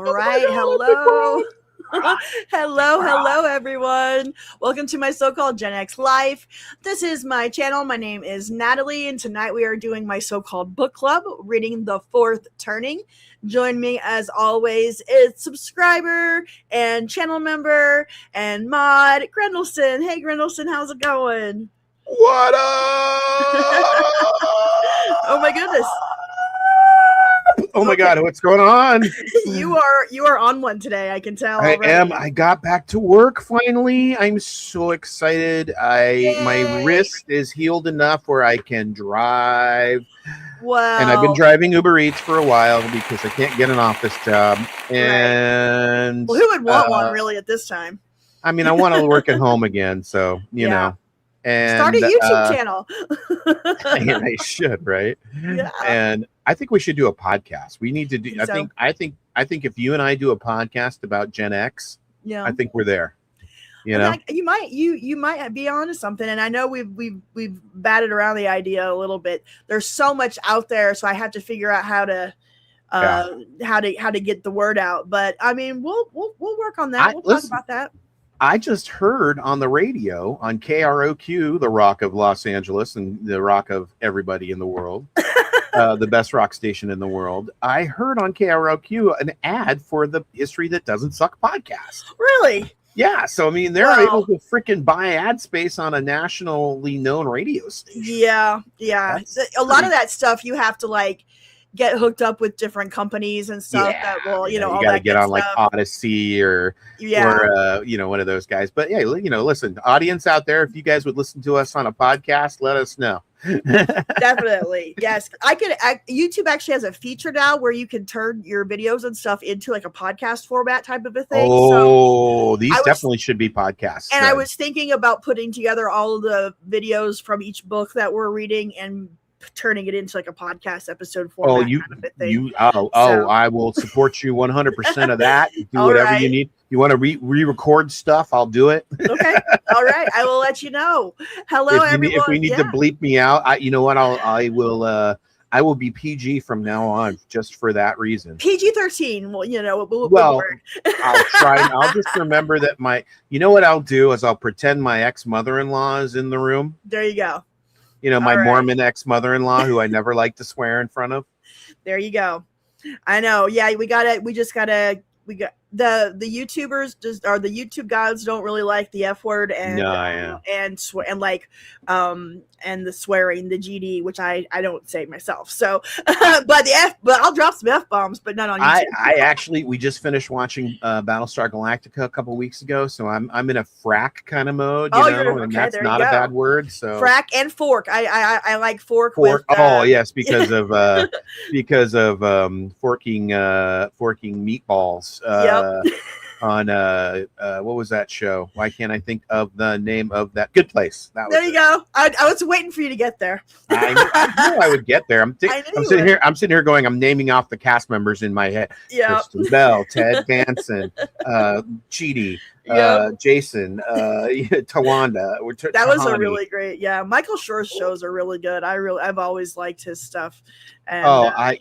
All right. Hello. Hello, everyone. Welcome to my so-called Gen X life. This is my channel. My name is Natalie, and tonight we are doing my so-called book club, reading The Fourth Turning. Join me, as always, is subscriber and channel member and mod, Grendelson. Hey, Grendelson, how's it going? What up? Oh, my goodness. Oh my God, what's going on? You are on one today, I can tell already. I am. I got back to work finally. I'm so excited. My wrist is healed enough where I can drive. Wow. And I've been driving Uber Eats for a while because I can't get an office job. And well, who would want one really at this time? I mean, I want to work at home again, so you know. And start a YouTube channel. I should, right? Yeah. And I think we should do a podcast. We need to do. I think if you and I do a podcast about Gen X, I think we're there. You know, you might be onto something. And I know we've batted around the idea a little bit. There's so much out there, so I have to figure out how to get the word out. But I mean, we'll work on that. We'll talk about that. I just heard on the radio on KROQ, the Rock of Los Angeles and the Rock of everybody in the world, the best rock station in the world. I heard on KROQ an ad for the History That Doesn't Suck podcast. Really? Yeah. So, I mean, they're able to freaking buy ad space on a nationally known radio station. Yeah. Yeah. A lot of that stuff you have to get hooked up with different companies and stuff that will, you got to get on like Odyssey or one of those guys. But yeah, listen, audience out there, if you guys would listen to us on a podcast, let us know. Definitely. Yes. YouTube actually has a feature now where you can turn your videos and stuff into like a podcast format type of a thing. Oh, these definitely should be podcasts. And I was thinking about putting together all of the videos from each book that we're reading and turning it into like a podcast episode format. I will support you 100% of that. Do whatever you need. You want to re-record stuff, I'll do it. Okay. All right. I will let you know. Hello, everyone. If we need to bleep me out, you know what? I will be PG from now on, just for that reason. PG-13. I'll try. I'll just remember that you know what I'll do is I'll pretend my ex-mother-in-law is in the room. There you go. My Mormon ex-mother-in-law who I never like to swear in front of. There you go. I know. Yeah, we got the YouTubers the YouTube gods don't really like the F word and the swearing, the GD, which I don't say myself. So, but I'll drop some F bombs, but not on YouTube. We just finished watching Battlestar Galactica a couple weeks ago, so I'm in a frack kind of mode, and that's not a bad word. So frack and fork. I like fork. With, yes, because of forking meatballs. On what was that show? Why can't I think of the name of that? Good Place. There you go. I was waiting for you to get there. I knew I would get there. I'm sitting here going. I'm naming off the cast members in my head. Yeah. Kristen Bell, Ted Danson, Chidi, Jason, Tawanda. That was a really great. Yeah, Michael Schur's shows are really good. I've always liked his stuff. And, I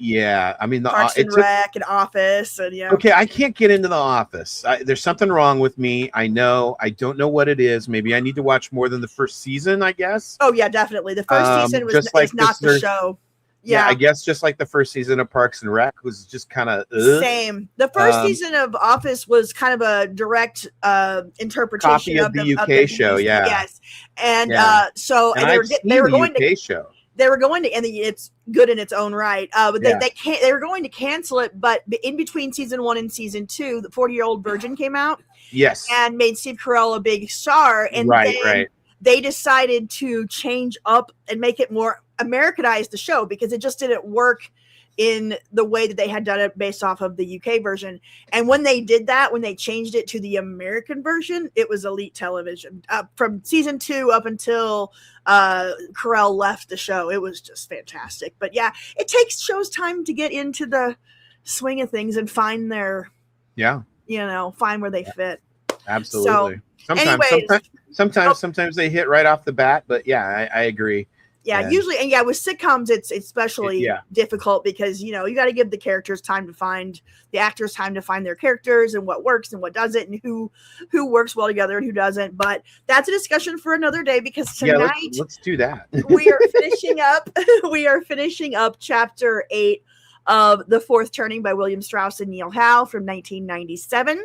mean, Parks and Rec and Office and Okay, I can't get into The Office. There's something wrong with me. I know. I don't know what it is. Maybe I need to watch more than the first season, I guess. Oh yeah, definitely. The first season was not the show. Yeah, I guess just like the first season of Parks and Rec was just kind of same. The first season of Office was kind of a direct interpretation of the UK show. Yeah. Yes, and they were going to show. They were going to, and it's good in its own right. But they were going to cancel it. But in between season 1 and season 2, the 40-Year-Old Virgin came out. Yes, and made Steve Carell a big star. And they decided to change up and make it more Americanized the show because it just didn't work in the way that they had done it based off of the UK version. And when they did that, when they changed it to the American version, it was elite television. From season 2 up until Carell left the show, it was just fantastic. But yeah, it takes shows time to get into the swing of things and find their, find where they fit. Absolutely. So, sometimes they hit right off the bat, but yeah, I agree. Yeah, usually, and with sitcoms, it's especially difficult because you got to give the characters time to find the actors time to find their characters and what works and what doesn't, and who works well together and who doesn't. But that's a discussion for another day because tonight let's do that. we are finishing up. We are finishing up Chapter 8 of The Fourth Turning by William Strauss and Neil Howe from 1997.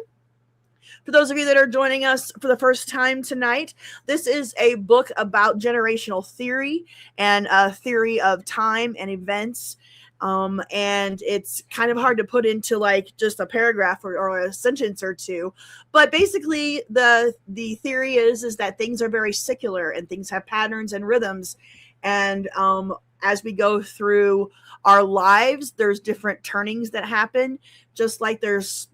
For those of you that are joining us for the first time tonight, this is a book about generational theory and a theory of time and events. And it's kind of hard to put into like just a paragraph or a sentence or two. But basically, the theory is that things are very secular and things have patterns and rhythms. And as we go through our lives, there's different turnings that happen. Just like there's,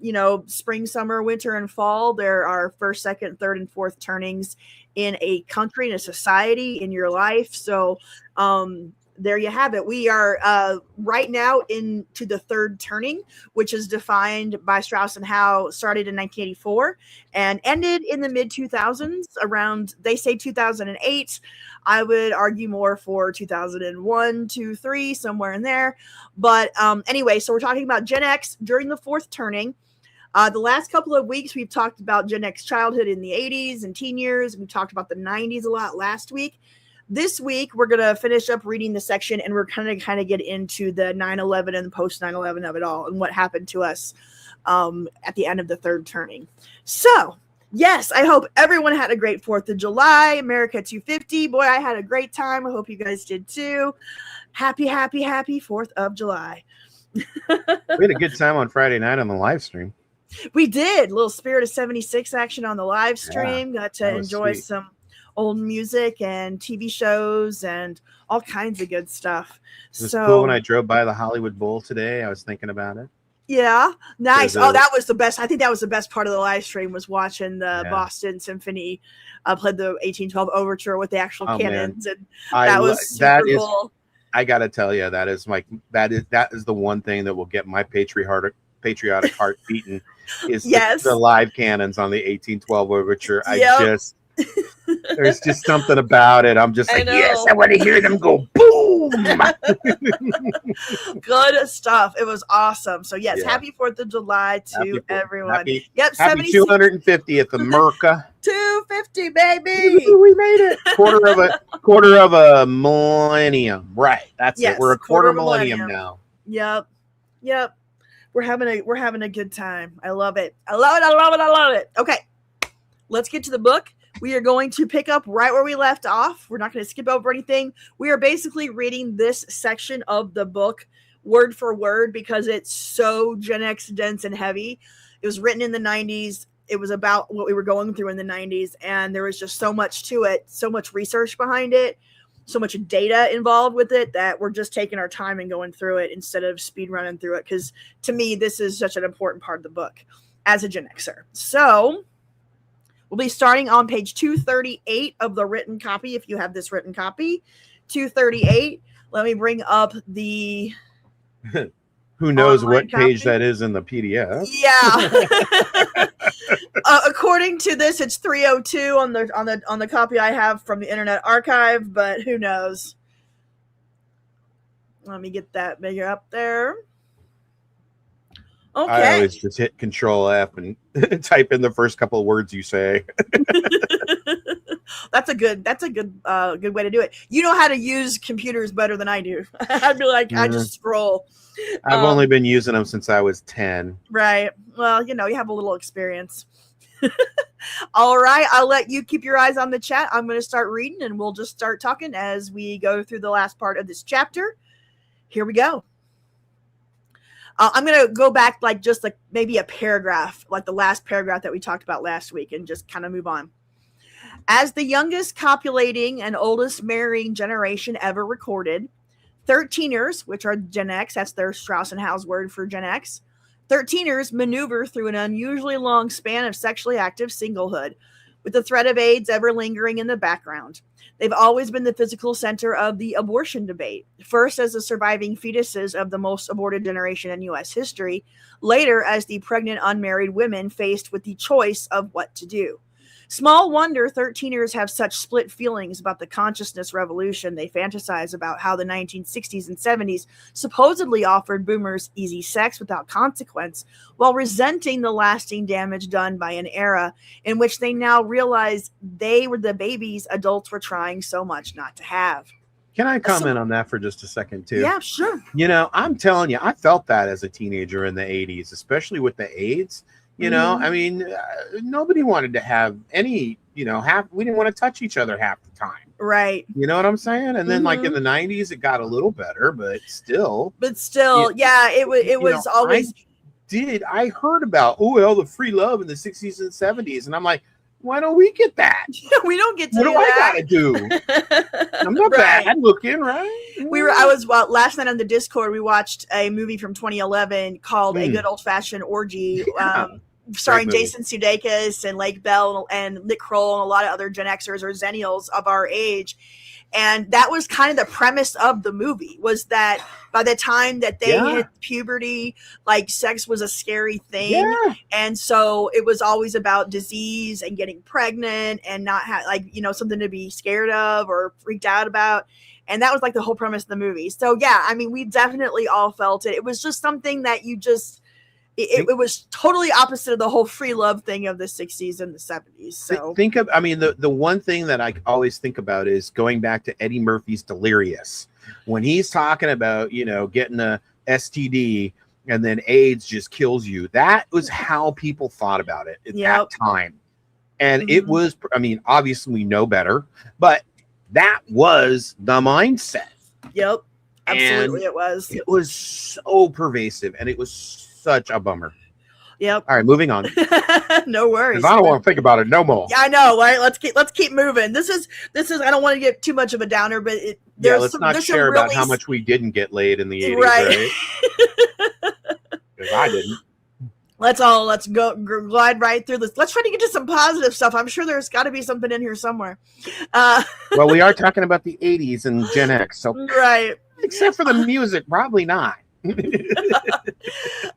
spring, summer, winter, and fall, there are first, second, third, and fourth turnings in a country, in a society, in your life. So there you have it. We are right now into the third turning, which is defined by Strauss and Howe, started in 1984 and ended in the mid-2000s, around, they say 2008. I would argue more for 2001, 2, 3, somewhere in there. But anyway, so we're talking about Gen X during the fourth turning. The last couple of weeks, we've talked about Gen X childhood in the 80s and teen years. We talked about the 90s a lot last week. This week, we're going to finish up reading the section, and we're kind of get into the 9/11 and post 9/11 of it all and what happened to us at the end of the third turning. So, yes, I hope everyone had a great 4th of July, America 250. Boy, I had a great time. I hope you guys did too. Happy, happy, happy 4th of July. We had a good time on Friday night on the live stream. We did. A little Spirit of 76 action on the live stream. Got to enjoy some old music and TV shows and all kinds of good stuff. It was cool when I drove by the Hollywood Bowl today. I was thinking about it. Yeah, nice. That was the best. I think that was the best part of the live stream was watching the Boston Symphony play the 1812 overture with the actual cannons, and that was super cool. I gotta tell you, that is the one thing that will get my patriotic heart beaten is the live cannons on the 1812 overture. There's just something about it. I'm just like, yes, I want to hear them go boom. Good stuff. It was awesome. So yes, happy 4th of July to everyone. Happy 250th America. 250, baby. We made it. Quarter of a millennium. Right. That's it. We're a quarter millennium now. Yep. We're having a good time. I love it. I love it. Okay. Let's get to the book. We are going to pick up right where we left off. We're not going to skip over anything. We are basically reading this section of the book word for word because it's so Gen X dense and heavy. It was written in the 90s. It was about what we were going through in the 90s. And there was just so much to it, so much research behind it, so much data involved with it that we're just taking our time and going through it instead of speed running through it. Because to me, this is such an important part of the book as a Gen Xer. So we'll be starting on page 238 of the written copy, if you have this written copy. 238. Let me bring up the... Who knows what page that is in the PDF? Yeah. According to this, it's 302 on the copy I have from the Internet Archive, but who knows? Let me get that bigger up there. Okay. I always just hit Control F and type in the first couple of words you say. That's a good way to do it. You know how to use computers better than I do. I'd be like, I just scroll. I've only been using them since I was 10. Right. Well, you have a little experience. All right. I'll let you keep your eyes on the chat. I'm going to start reading and we'll just start talking as we go through the last part of this chapter. Here we go. I'm going to go back just maybe a paragraph, like the last paragraph that we talked about last week, and just kind of move on. As the youngest copulating and oldest marrying generation ever recorded, 13ers, which are Gen X, that's their Strauss and Howe's word for Gen X, 13ers maneuver through an unusually long span of sexually active singlehood, with the threat of AIDS ever lingering in the background. They've always been the physical center of the abortion debate, first as the surviving fetuses of the most aborted generation in U.S. history, later as the pregnant unmarried women faced with the choice of what to do. Small wonder 13ers have such split feelings about the consciousness revolution. They fantasize about how the 1960s and 70s supposedly offered boomers easy sex without consequence, while resenting the lasting damage done by an era in which they now realize they were the babies adults were trying so much not to have. Can I comment on that for just a second, too? Yeah, sure. You know, I'm telling you, I felt that as a teenager in the 80s, especially with the AIDS. You know, I mean, nobody wanted to have any, you know, we didn't want to touch each other half the time. Right. You know what I'm saying? And then like in the 90s, it got a little better, but still. Yeah, it was always. I heard about, all the free love in the 60s and 70s. And I'm like, why don't we get that? We don't get to what do I gotta do? I'm not bad looking, right? Last night on the Discord, we watched a movie from 2011 called A Good Old Fashioned Orgy, starring Jason Sudeikis and Lake Bell and Nick Kroll and a lot of other Gen Xers or Zennials of our age. And that was kind of the premise of the movie, was that by the time that they hit puberty, like sex was a scary thing. Yeah. And so it was always about disease and getting pregnant and not something to be scared of or freaked out about. And that was like the whole premise of the movie. So yeah, I mean, we definitely all felt it. It was just something that you just, it was totally opposite of the whole free love thing of the 60s and the 70s. So the one thing that I always think about is going back to Eddie Murphy's Delirious, when he's talking about, you know, getting a STD and then AIDS just kills you. That was how people thought about it at that time. And it was, I mean, obviously we know better, but that was the mindset. Yep. Absolutely. And it was so pervasive, and it was such a bummer. Yep. All right, moving on. No worries. I don't want to think about it no more. Yeah, I know, right? Let's keep moving. This is. I don't want to get too much of a downer, but let's not share about how much we didn't get laid in the 80s, right? Because I didn't. Let's go glide right through this. Let's try to get to some positive stuff. I'm sure there's got to be something in here somewhere. Well, we are talking about the 80s and Gen X, so right. Except for the music, probably not.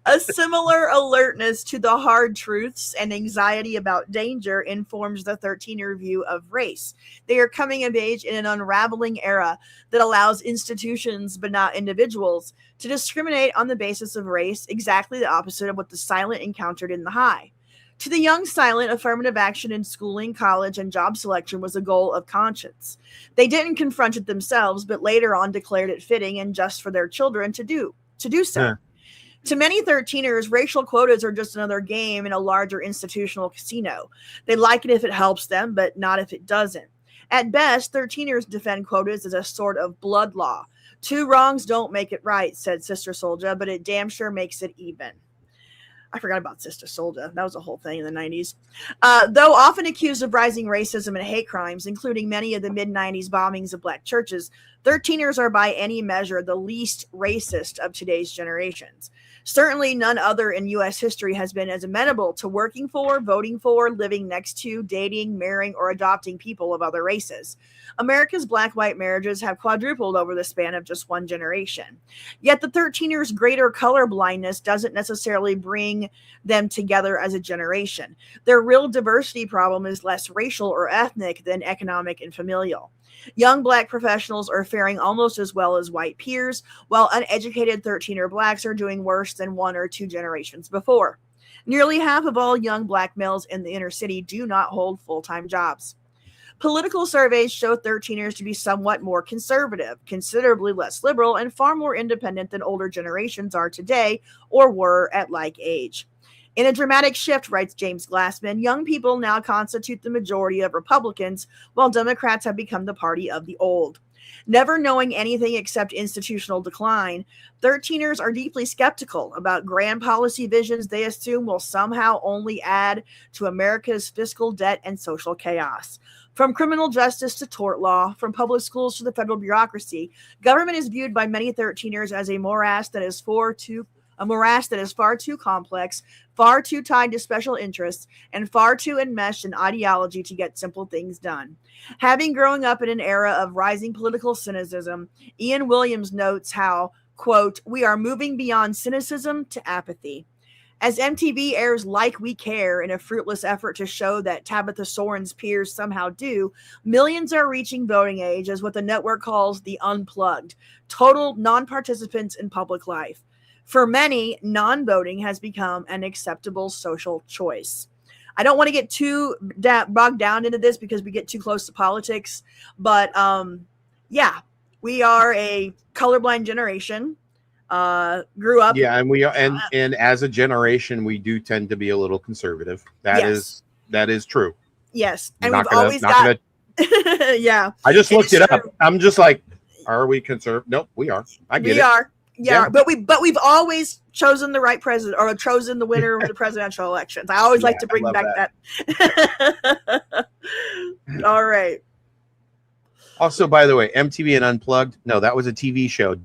A similar alertness to the hard truths and anxiety about danger informs the 13er view of race. They are coming of age in an unraveling era that allows institutions, but not individuals, to discriminate on the basis of race, exactly the opposite of what the silent encountered in the high. To the young silent, affirmative action in schooling, college, and job selection was a goal of conscience. They didn't confront it themselves, but later on declared it fitting and just for their children to do so. Yeah. To many 13ers, racial quotas are just another game in a larger institutional casino. They like it if it helps them, but not if it doesn't. At best, 13ers defend quotas as a sort of blood law. 2 wrongs don't make it right, said Sister Souljah, but it damn sure makes it even. I forgot about Sister Souljah. That was a whole thing in the 90s. Though often accused of rising racism and hate crimes, including many of the mid-90s bombings of black churches, 13ers are by any measure the least racist of today's generations. Certainly none other in U.S. history has been as amenable to working for, voting for, living next to, dating, marrying, or adopting people of other races. America's black-white marriages have quadrupled over the span of just one generation. Yet the 13ers' greater color blindness doesn't necessarily bring them together as a generation. Their real diversity problem is less racial or ethnic than economic and familial. Young black professionals are faring almost as well as white peers, while uneducated 13er blacks are doing worse than 1 or 2 generations before. Nearly half of all young black males in the inner city do not hold full-time jobs. Political surveys show 13ers to be somewhat more conservative, considerably less liberal, and far more independent than older generations are today or were at like age. In a dramatic shift, writes James Glassman, young people now constitute the majority of Republicans, while Democrats have become the party of the old. Never knowing anything except institutional decline, 13ers are deeply skeptical about grand policy visions they assume will somehow only add to America's fiscal debt and social chaos. From criminal justice to tort law, from public schools to the federal bureaucracy, government is viewed by many 13ers as a morass that is far too complex, far too tied to special interests, and far too enmeshed in ideology to get simple things done. Having grown up in an era of rising political cynicism, Ian Williams notes how, quote, we are moving beyond cynicism to apathy. As MTV airs Like We Care in a fruitless effort to show that Tabitha Soren's peers somehow do, millions are reaching voting age as what the network calls the unplugged, total non-participants in public life. For many, non-voting has become an acceptable social choice. I don't want to get too bogged down into this because we get too close to politics, but yeah, we are a colorblind generation. Grew up. Yeah, and we are, and as a generation, we do tend to be a little conservative. That is true. Yes, and we've always got. Yeah, I just looked it up. I'm just like, are we conservative? Nope, we are. I get it. We are. Yeah, but we've always chosen the right president or chosen the winner of the presidential elections. I always like to bring back that. All right. Also, by the way, MTV and Unplugged. No, that was a TV show.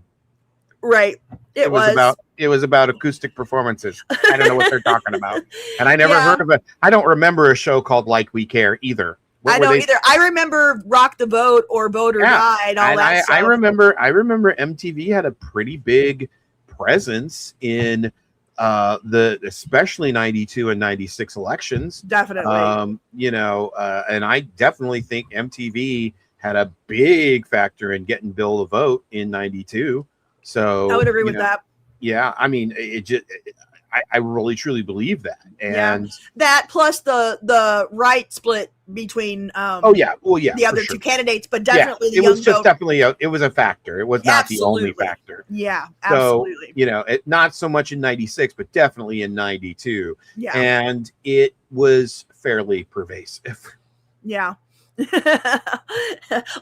Right. It was about acoustic performances. I don't know what they're talking about, and I never heard of it. I don't remember a show called Like We Care either. I don't either. I remember Rock the Vote or Vote or Die and all that stuff. I remember MTV had a pretty big presence in especially 92 and 96 elections. Definitely. And I definitely think MTV had a big factor in getting Bill to vote in 92. So I would agree with that. Yeah, I mean, I really truly believe that, and that plus the right split between the other two candidates, but definitely it was just definitely it was a factor. It was not the only factor. Yeah, absolutely. So not so much in 96, but definitely in 92. Yeah, and it was fairly pervasive. Yeah.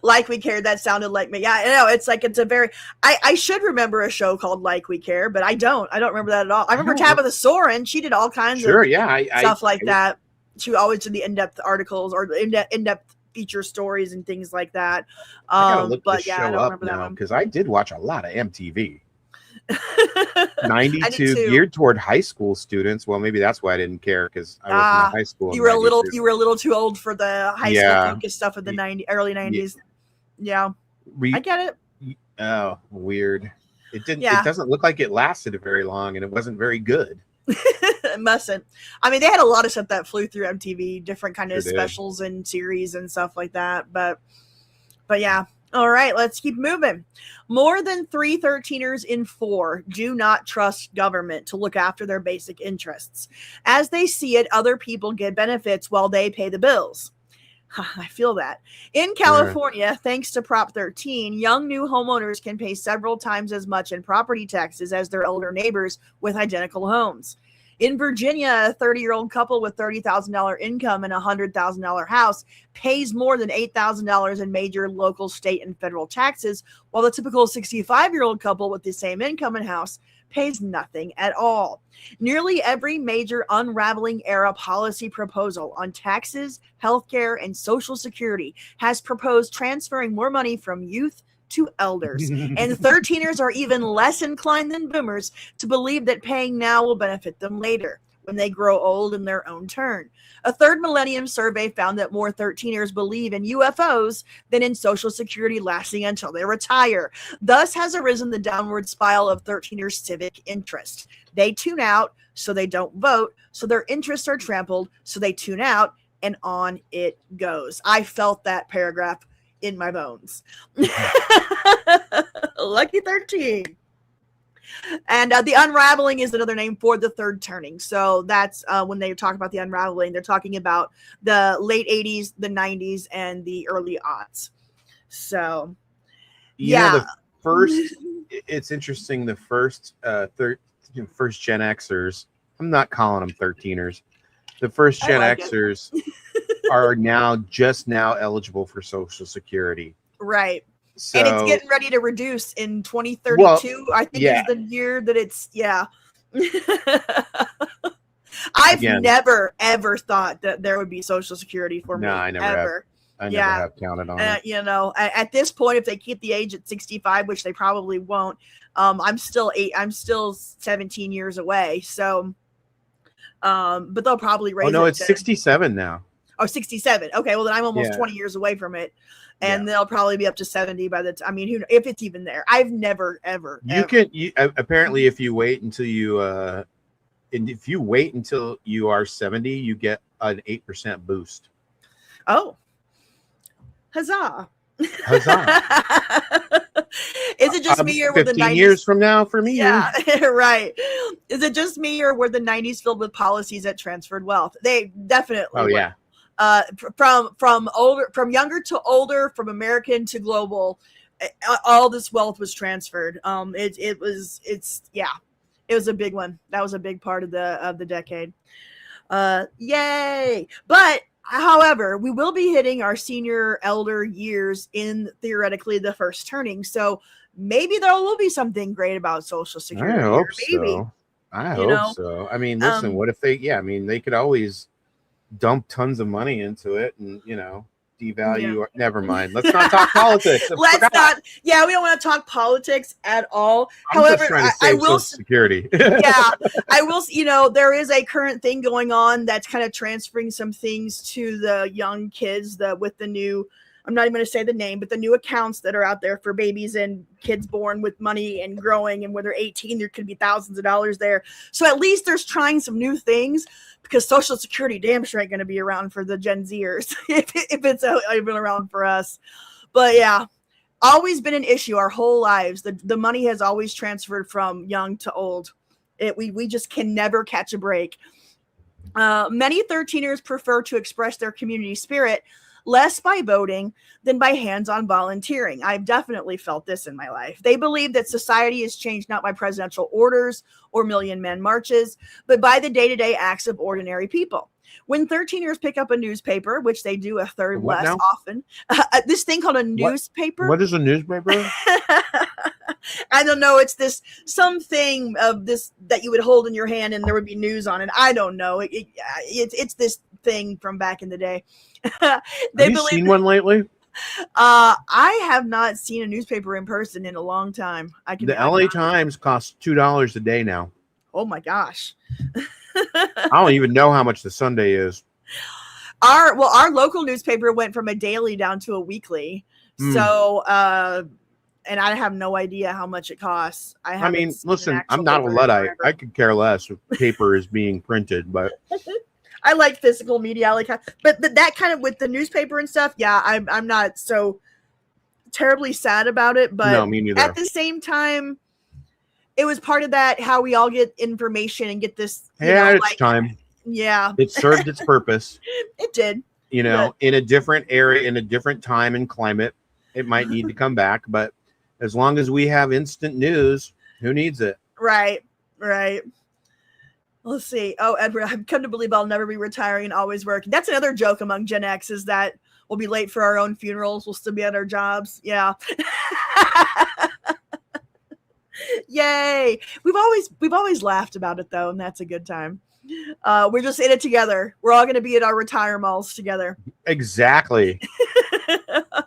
Like We Care, that sounded like me. Yeah, I know. It's a very I should remember a show called Like We Care, but I don't remember that at all. I remember Tabitha Soren. She did all kinds of stuff like that. She always did the in-depth articles or in-depth feature stories and things like that. I gotta look this show I don't remember that one because I did watch a lot of MTV. 92 geared toward high school students. Well, maybe that's why I didn't care because I was in high school. You were a little too old for the high school focus stuff of the early 90s. Yeah. I get it. Oh, weird. It didn't. It doesn't look like it lasted very long, and it wasn't very good. It mustn't. I mean, they had a lot of stuff that flew through MTV, different kind of specials and series and stuff like that. But yeah. All right, let's keep moving. More than 3 13ers in 4 do not trust government to look after their basic interests. As they see it, other people get benefits while they pay the bills. I feel that. In California, thanks to Prop 13, young new homeowners can pay several times as much in property taxes as their older neighbors with identical homes. In Virginia, a 30-year-old couple with $30,000 income and a $100,000 house pays more than $8,000 in major local, state, and federal taxes, while the typical 65-year-old couple with the same income and house pays nothing at all. Nearly every major unraveling era policy proposal on taxes, healthcare, and Social Security has proposed transferring more money from youth to elders, and 13ers are even less inclined than boomers to believe that paying now will benefit them later when they grow old in their own turn. A third millennium survey found that more 13ers believe in UFOs than in Social Security lasting until they retire. Thus has arisen the downward spiral of 13ers' civic interest. They tune out, so they don't vote, so their interests are trampled, so they tune out, and on it goes. I felt that paragraph in my bones. Lucky 13. And the unraveling is another name for the third turning. So that's when they talk about the unraveling, they're talking about the late 80s, the 90s, and the early aughts. So, the first, it's interesting, the first first Gen Xers, I'm not calling them 13ers. The first Gen Xers are just now eligible for Social Security. Right. So, and it's getting ready to reduce in 2032. I think is the year that it's, I've never, ever thought that there would be Social Security for me. No, I never have. I never have counted on it. At this point, if they keep the age at 65, which they probably won't, I'm still 17 years away. So, but they'll probably raise it. Oh, no, it's 67 now. Oh, 67. Okay, well, then I'm almost 20 years away from it. And they'll probably be up to 70 by the time. I mean, if it's even there. I've never, ever. Apparently, if you wait until you and if you wait until you are 70, you get an 8% boost. Oh, huzzah! Huzzah! Is it just me or were the 15 '90s years from now for me? Yeah, right. Is it just me or were the '90s filled with policies that transferred wealth? They definitely were. Yeah. From younger to older, from American to global, all this wealth was transferred. It was a big one. That was a big part of the decade. Yay! But however, we will be hitting our senior elder years in theoretically the first turning. So maybe there will be something great about Social Security. I hope so. I hope so. I mean, listen, what if they? Yeah, I mean, they could always dump tons of money into it, and devalue. Never mind. Let's not talk politics. Let's not. Yeah, we don't want to talk politics at all. I'm However, just trying to save Social Security. Yeah, I will. There is a current thing going on that's kind of transferring some things to the young kids with the new. I'm not even going to say the name, but the new accounts that are out there for babies and kids born with money and growing, and when they're 18, there could be thousands of dollars there. So at least there's trying some new things, because Social Security damn sure ain't going to be around for the Gen Zers if it's even around for us. But yeah, always been an issue our whole lives. The money has always transferred from young to old. We just can never catch a break. Many 13ers prefer to express their community spirit less by voting than by hands-on volunteering. I've definitely felt this in my life. They believe that society is changed not by presidential orders or million-man marches, but by the day-to-day acts of ordinary people. When 13ers pick up a newspaper, which they do a third less often, this thing called a newspaper. What is a newspaper? I don't know. It's something of this that you would hold in your hand and there would be news on it. I don't know. It's this thing from back in the day. Have you seen one lately? I have not seen a newspaper in person in a long time. The LA Times costs $2 a day now. Oh my gosh. I don't even know how much the Sunday is. Our local newspaper went from a daily down to a weekly. So and I have no idea how much it costs. I mean, listen, I'm not a Luddite. I could care less if paper is being printed, but I like physical media. But that kind of with the newspaper and stuff. Yeah, I'm not so terribly sad about it. But no, me neither. At the same time, it was part of that how we all get information and get this. It's time. Yeah, it served its purpose. It did. In a different area, in a different time and climate, it might need to come back. But as long as we have instant news, who needs it? Right. Let's see. Oh, Edward, I've come to believe I'll never be retiring and always working. That's another joke among Gen X, is that we'll be late for our own funerals. We'll still be at our jobs. Yeah. Yay. We've always laughed about it, though, and that's a good time. We're just in it together. We're all going to be at our retirement malls together. Exactly.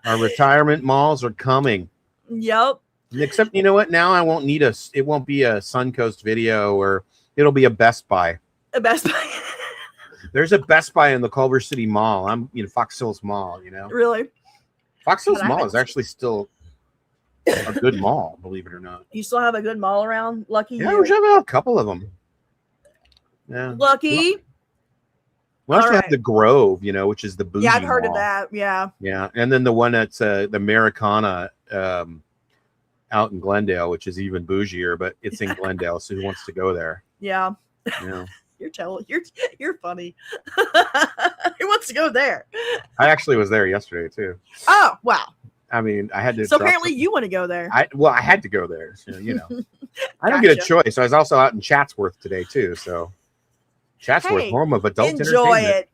Our retirement malls are coming. Yep. Except, you know what? Now I won't need it won't be a Suncoast Video, or it'll be a Best Buy. A Best Buy. There's a Best Buy in the Culver City Mall. Fox Hills Mall, Really? Fox Hills Mall is actually still a good mall, believe it or not. You still have a good mall around? Lucky you. Yeah, we have a couple of them. Yeah. Lucky. We also have the Grove, which is the bougie Yeah, I've heard mall. of that. Yeah. Yeah, and then the one that's the Americana out in Glendale, which is even bougier, but it's in Glendale, so who wants to go there? Yeah. Yeah. You're funny. Who wants to go there? I actually was there yesterday too. Oh, wow. I mean, I had to. So apparently you want to go there. I had to go there. So, I don't get a choice. I was also out in Chatsworth today too. So Chatsworth, home of adult entertainment.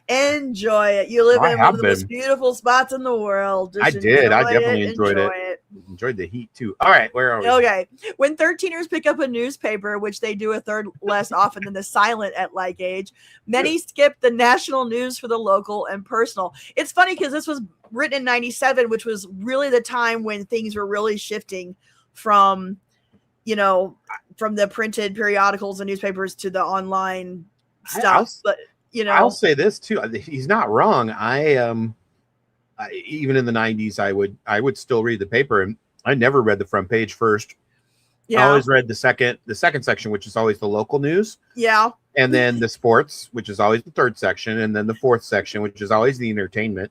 Enjoy it. You live in one of the most beautiful spots in the world. I did. I definitely enjoyed it. Enjoyed the heat too. All right, where are we? Okay. When 13ers pick up a newspaper, which they do a third less often than the silent at like age, many skip the national news for the local and personal. It's funny because this was written in 97, which was really the time when things were really shifting from the printed periodicals and newspapers to the online stuff. I'll say this too. He's not wrong. Even in the 90s, I would still read the paper, and I never read the front page first. I always read the second section, which is always the local news. Yeah. And then the sports, which is always the third section, and then the fourth section, which is always the entertainment.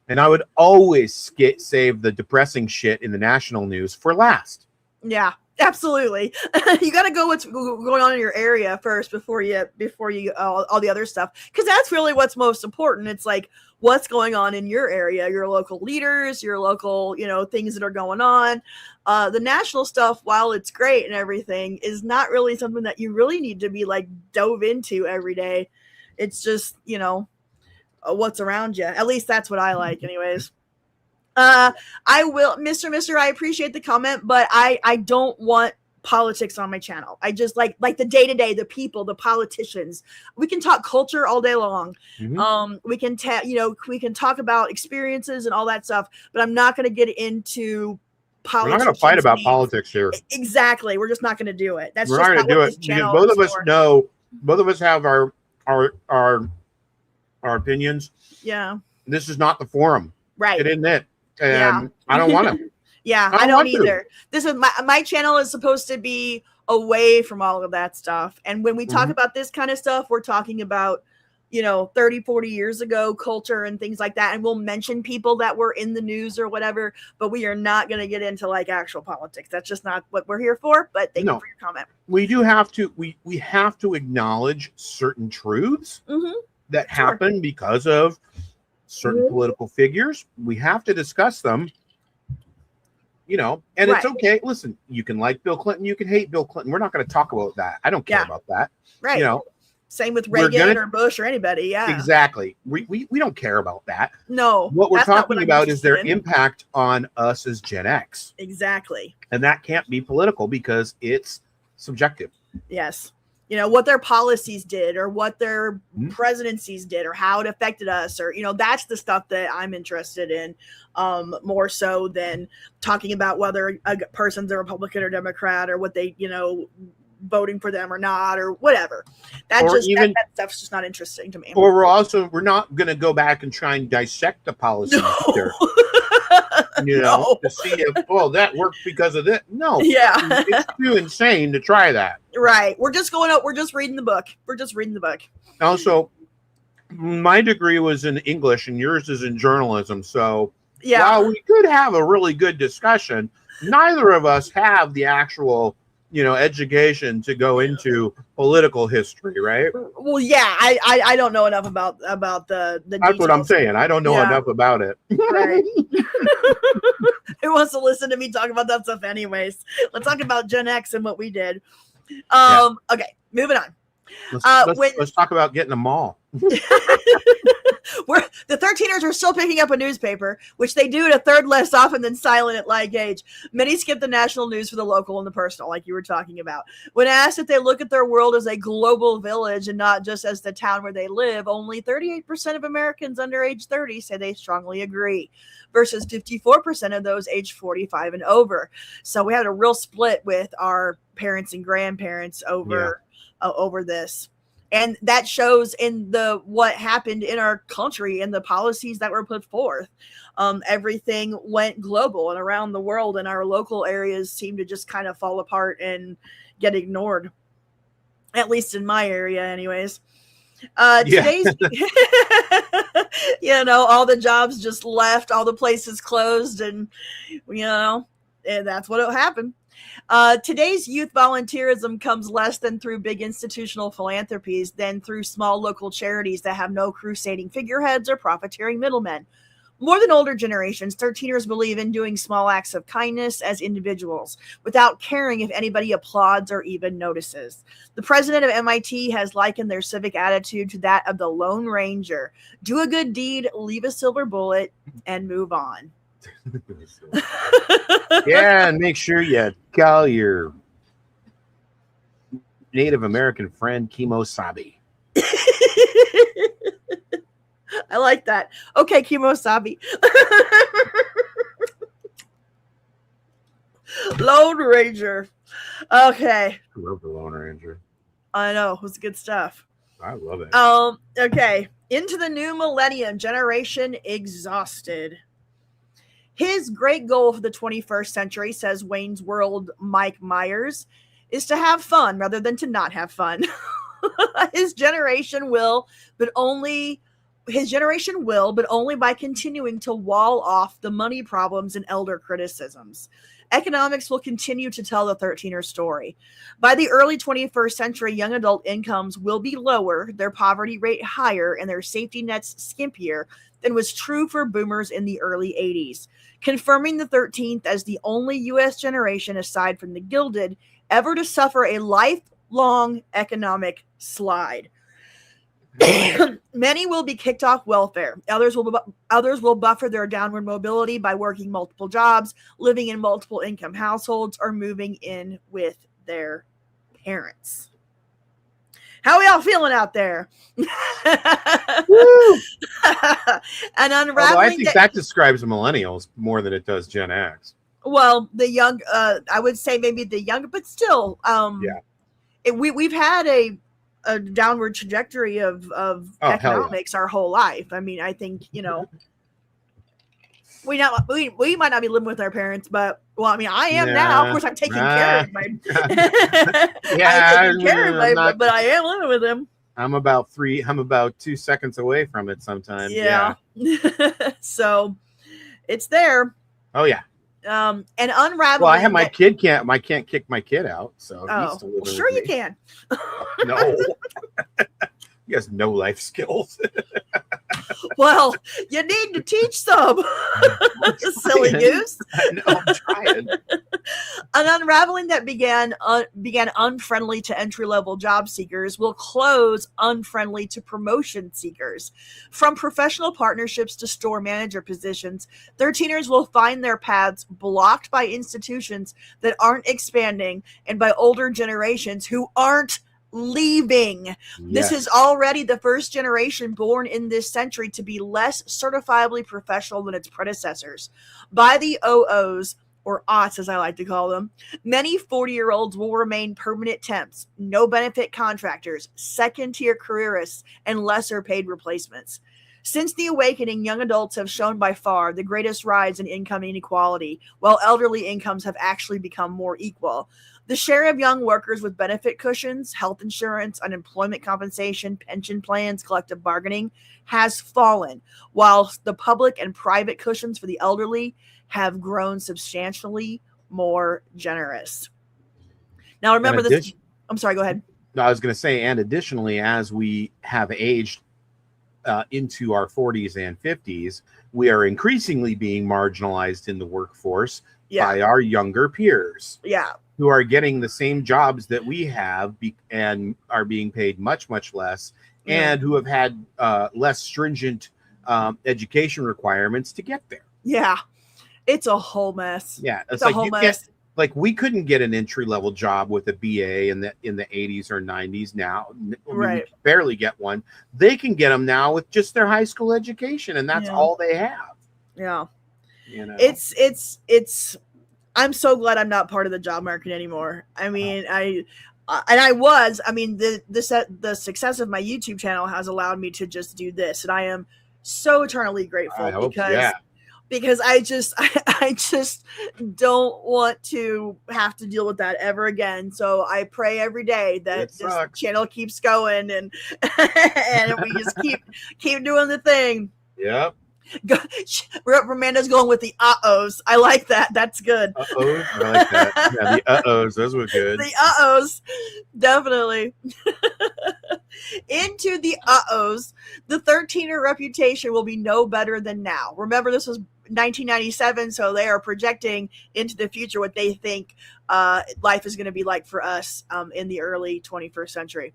And I would always save the depressing shit in the national news for last. Yeah, absolutely. You got to go what's going on in your area first before you all the other stuff, because that's really what's most important. It's like what's going on in your area, your local leaders, your local, things that are going on. The national stuff, while it's great and everything, is not really something that you really need to be like dove into every day. It's just, what's around you. At least that's what I like anyways. I will, Mr. I appreciate the comment, but I don't want politics on my channel. I just like the day-to-day, the people, the politicians. We can talk culture all day long. Mm-hmm. We can we can talk about experiences and all that stuff, but I'm not going to get into politics. We're not going to fight about politics here. Exactly. We're just not going to do it. We're not going to do it because both of us know, both of us have our opinions. Yeah. This is not the forum. Right. It isn't it. And I don't want to. Yeah, I don't either. This is my channel is supposed to be away from all of that stuff. And when we talk about this kind of stuff, we're talking about, 30, 40 years ago culture and things like that. And we'll mention people that were in the news or whatever, but we are not going to get into like actual politics. That's just not what we're here for. But thank you for your comment. We do have to, we have to acknowledge certain truths that happen because of certain political figures. We have to discuss them. And it's okay. Listen, you can like Bill Clinton, you can hate Bill Clinton. We're not going to talk about that. I don't care about that. Right. Same with Reagan or Bush or anybody. Yeah. Exactly. We don't care about that. No. What we're talking about is their impact on us as Gen X. Exactly. And that can't be political because it's subjective. Yes. What their policies did or what their presidencies did or how it affected us or, that's the stuff that I'm interested in more so than talking about whether a person's a Republican or Democrat or what they, voting for them or not or whatever. That stuff's just not interesting to me. Or we're not going to go back and try and dissect the policies there. To see if that worked because of this. No, it's too insane to try that. Right, we're just going up. We're just reading the book. Also, my degree was in English, and yours is in journalism. So while we could have a really good discussion, neither of us have the actual education to go into political history, right? Well, yeah, I don't know enough about the That's details. what I'm saying. I don't know enough about it. Right. Who wants to listen to me talk about that stuff anyways? Let's talk about Gen X and what we did. Okay, moving on. Let's talk about getting a mall. The 13ers are still picking up a newspaper, which they do at a third less often than silent at like age. Many skip the national news for the local and the personal, like you were talking about. When asked if they look at their world as a global village and not just as the town where they live, only 38% of Americans under age 30 say they strongly agree, versus 54% of those age 45 and over. So we had a real split with our parents and grandparents over this. And that shows in what happened in our country and the policies that were put forth. Everything went global and around the world, and our local areas seem to just kind of fall apart and get ignored. At least in my area, anyways. Today's, all the jobs just left, all the places closed, and that's what happened. Today's youth volunteerism comes less than through big institutional philanthropies than through small local charities that have no crusading figureheads or profiteering middlemen. More than older generations, 13ers believe in doing small acts of kindness as individuals without caring if anybody applauds or even notices. The president of MIT has likened their civic attitude to that of the Lone Ranger. Do a good deed, leave a silver bullet, and move on. And make sure you call your Native American friend Kimosabi. I like that. Okay, Kimosabi. Lone Ranger. Okay. I love the Lone Ranger. I know. It was good stuff. I love it. Okay. Into the new millennium, generation exhausted. His great goal for the 21st century, says Wayne's World Mike Myers, is to have fun rather than to not have fun. His generation will, but only by continuing to wall off the money problems and elder criticisms. Economics will continue to tell the 13er story. By the early 21st century, young adult incomes will be lower, their poverty rate higher, and their safety nets skimpier than was true for boomers in the early 80s, confirming the 13th as the only U.S. generation, aside from the Gilded, ever to suffer a lifelong economic slide. Many will be kicked off welfare. Others will buffer their downward mobility by working multiple jobs, living in multiple income households, or moving in with their parents. How are y'all feeling out there? Woo! And unraveling. Although I think that describes millennials more than it does Gen X. Well, the young, I would say maybe the younger, but still, we've had a downward trajectory of economics our whole life. I mean, I think, you know, we might not be living with our parents, but I mean, I am now. Of course, I'm taking care of my. But I am living with them. I'm about 2 seconds away from it sometimes. Yeah. So it's there. Oh yeah. And unraveling. Well, I have my kid can't kick my kid out, so he's still living sure with you me. can. No. He has no life skills. Well, you need to teach some. Silly goose. No, I'm trying. An unraveling that began unfriendly to entry-level job seekers will close unfriendly to promotion seekers. From professional partnerships to store manager positions, 13ers will find their paths blocked by institutions that aren't expanding and by older generations who aren't leaving. Yes. This is already the first generation born in this century to be less certifiably professional than its predecessors. By the OOs, or aughts as I like to call them, many 40-year-olds will remain permanent temps, no benefit contractors, second-tier careerists, and lesser paid replacements. Since the awakening, young adults have shown by far the greatest rise in income inequality, while elderly incomes have actually become more equal. The share of young workers with benefit cushions, health insurance, unemployment compensation, pension plans, collective bargaining has fallen, while the public and private cushions for the elderly have grown substantially more generous. Now, remember this. I'm sorry, go ahead. No, I was going to say, and additionally, as we have aged into our 40s and 50s, we are increasingly being marginalized in the workforce by our younger peers. Yeah. Who are getting the same jobs that we have and are being paid much, much less, and who have had less stringent education requirements to get there. Yeah. It's a whole mess. Yeah. It's a whole mess. Like, we couldn't get an entry-level job with a BA in the 80s or 90s now. Right. We barely get one. They can get them now with just their high school education, and that's all they have. Yeah. You know? It's I'm so glad I'm not part of the job market anymore. I mean, the success of my YouTube channel has allowed me to just do this, and I am so eternally grateful because I just don't want to have to deal with that ever again. So I pray every day that this channel keeps going and we just keep doing the thing. Yep. Amanda's going with the uh-ohs. I like that. That's good. Uh-ohs? I like that. Yeah, the uh-ohs. Those were good. The uh-ohs. Definitely. Into the uh-ohs. The 13er reputation will be no better than now. Remember, this was 1997, so they are projecting into the future what they think life is going to be like for us in the early 21st century.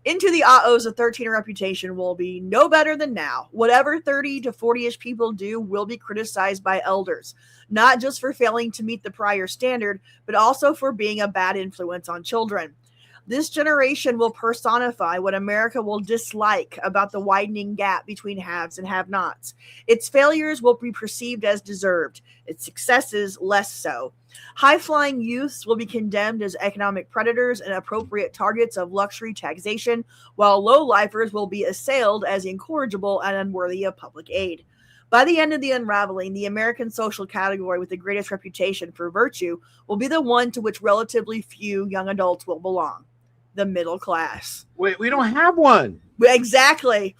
Into the uh-ohs, the 13er reputation will be no better than now. Whatever 30 to 40-ish people do will be criticized by elders, not just for failing to meet the prior standard, but also for being a bad influence on children. This generation will personify what America will dislike about the widening gap between haves and have-nots. Its failures will be perceived as deserved, its successes less so. High-flying youths will be condemned as economic predators and appropriate targets of luxury taxation, while low-lifers will be assailed as incorrigible and unworthy of public aid. By the end of the unraveling, the American social category with the greatest reputation for virtue will be the one to which relatively few young adults will belong, the middle class. Wait, we don't have one. Exactly.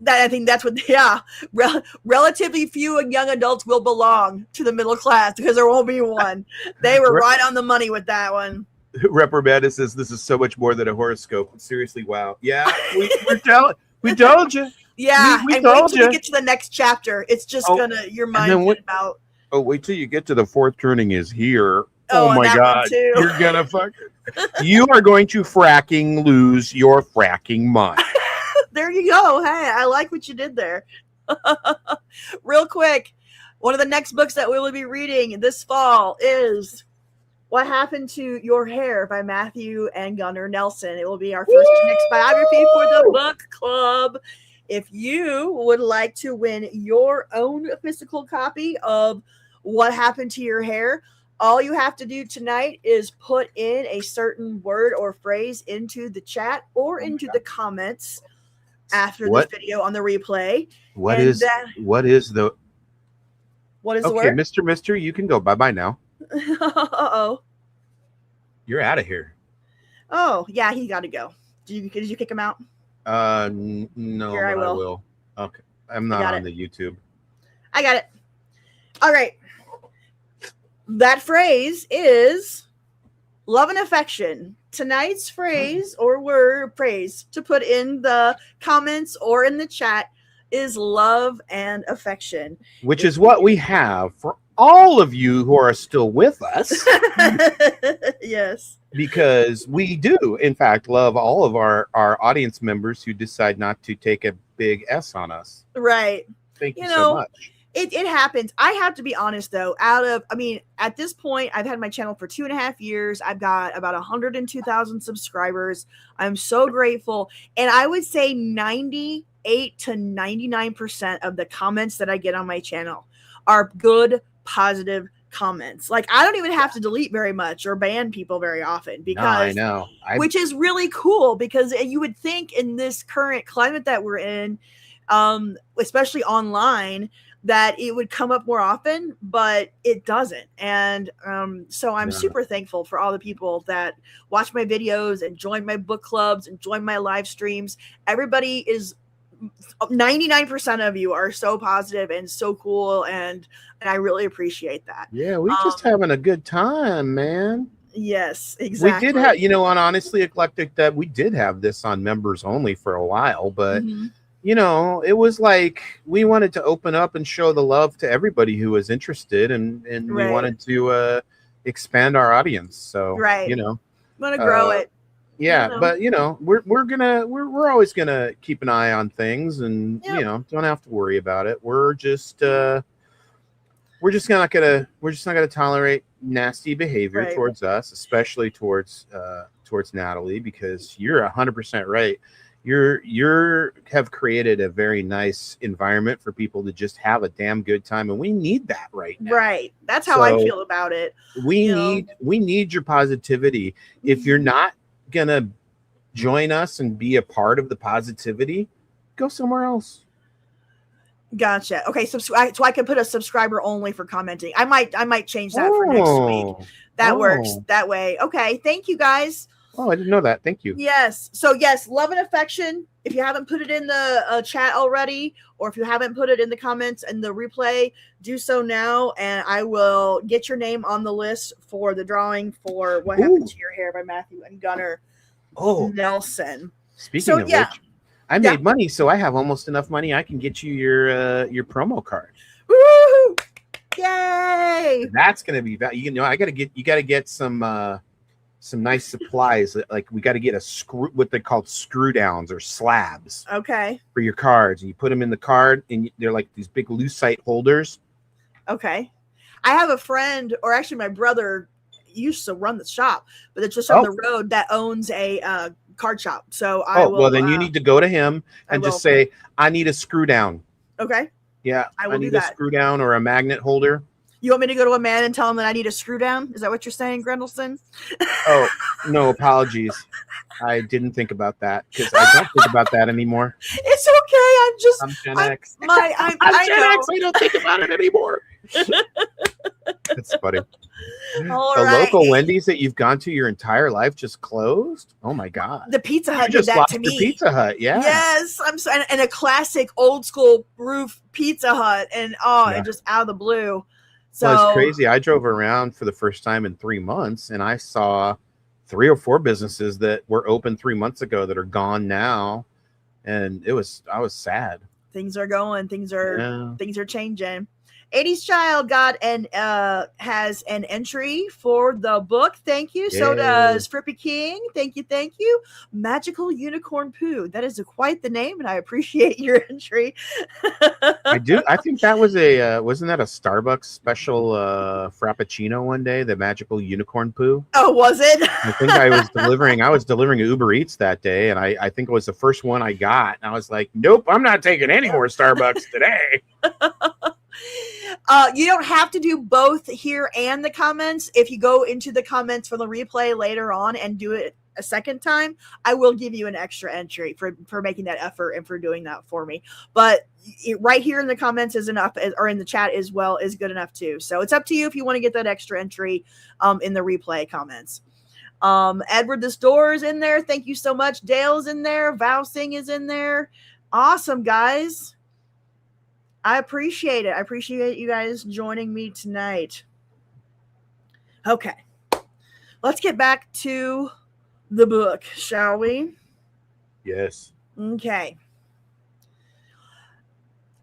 I think that's what, relatively few young adults will belong to the middle class because there won't be one. They were right on the money with that one. Reprimanda says this is so much more than a horoscope. Seriously, wow. Yeah, we told you. Yeah, we and told wait till you get to the next chapter. It's just gonna your mind about. Oh, wait till you get to the fourth turning is here. Oh my God, you're gonna you are going to fracking lose your fracking mind. There you go. Hey, I like what you did there. Real quick, one of the next books that we will be reading this fall is What Happened to Your Hair by Matthew and Gunnar Nelson. It will be our first next biography for the book club. If you would like to win your own physical copy of What Happened to Your Hair, all you have to do tonight is put in a certain word or phrase into the chat or into the comments after this video on the replay. What is the word? Okay, Mister, you can go. Bye-bye now. Uh-oh. You're out of here. Oh, yeah, he got to go. Did you kick him out? No, Here, I will. Okay. I'm not on the YouTube. I got it. All right. That phrase is love and affection. Tonight's phrase or word phrase to put in the comments or in the chat is love and affection. Which is what we have for all of you who are still with us. Yes. Because we do, in fact, love all of our audience members who decide not to take a big S on us. Right. Thank you so much. It happens. I have to be honest, though. At this point, I've had my channel for 2.5 years. I've got about 102,000 subscribers. I'm so grateful. And I would say 98 to 99% of the comments that I get on my channel are good, positive comments. Like, I don't even have to delete very much or ban people very often because which is really cool, because you would think in this current climate that we're in, especially online, that it would come up more often, but it doesn't. And so I'm super thankful for all the people that watch my videos and join my book clubs and join my live streams. Everybody is 99% of you are so positive and so cool, and I really appreciate that. Yeah, we're just having a good time, man. Yes, exactly. We did have, on Honestly Eclectic, that we did have this on members only for a while, but it was like we wanted to open up and show the love to everybody who was interested, and we wanted to expand our audience. So want to grow it. Yeah, but we're always gonna keep an eye on things, and don't have to worry about it. We're just not gonna tolerate nasty behavior towards us, especially towards Natalie, because you're 100% right. You have created a very nice environment for people to just have a damn good time, and we need that right now. Right. That's how I feel about it. We need your positivity. If you're not gonna join us and be a part of the positivity, go somewhere else. Gotcha. Okay, so I can put a subscriber only for commenting. I might change that for next week. That works that way. Okay, thank you guys. Oh, I didn't know that. Thank you. Yes. So yes, love and affection. If you haven't put it in the chat already, or if you haven't put it in the comments and the replay, do so now, and I will get your name on the list for the drawing for What Happened to Your Hair by Matthew and Gunnar Nelson. Speaking of which, I made money, so I have almost enough money. I can get you your promo card. Woo! Yay! That's gonna be you gotta get some nice supplies. Like, we got to get what they call screw downs or slabs. Okay. For your cards, and you put them in the card, and they're like these big lucite holders. Okay. I have a friend, or actually my brother used to run the shop, but it's just on the road, that owns a card shop. So well, then you need to go to him and just say, I need a screw down. Okay. Yeah. I need a screw down or a magnet holder. You want me to go to a man and tell him that I need a screw down? Is that what you're saying, Grendelson? Oh, no, apologies. I didn't think about that, because I don't think about that anymore. It's okay. I'm I'm Gen X. I'm I Gen know. X. I don't think about it anymore. That's funny. All the right. local Wendy's that you've gone to your entire life just closed? Oh my God. The Pizza Hut did that to me. Pizza Hut, yeah. Yes, I'm so, and a classic old school roof Pizza Hut, and and just out of the blue. So well, it's crazy. I drove around for the first time in 3 months, and I saw 3 or 4 businesses that were open 3 months ago that are gone now, and I was sad. Things are going. Things are changing. 80s Child got has an entry for the book. Thank you. So does Frippy King. Thank you. Magical Unicorn Poo. That is quite the name, and I appreciate your entry. I do. I think that was wasn't that a Starbucks special Frappuccino one day? The Magical Unicorn Poo. Oh, was it? I think I was delivering Uber Eats that day, and I think it was the first one I got. And I was like, nope, I'm not taking any more Starbucks today. You don't have to do both here and the comments. If you go into the comments for the replay later on and do it a second time, I will give you an extra entry for making that effort and for doing that for me. But right here in the comments is enough, or in the chat as well is good enough too. So it's up to you if you want to get that extra entry in the replay comments. Edward the Store is in there. Thank you so much. Dale's in there. Val Singh is in there. Awesome, guys. I appreciate it. I appreciate you guys joining me tonight. Okay. Let's get back to the book, shall we? Yes. Okay.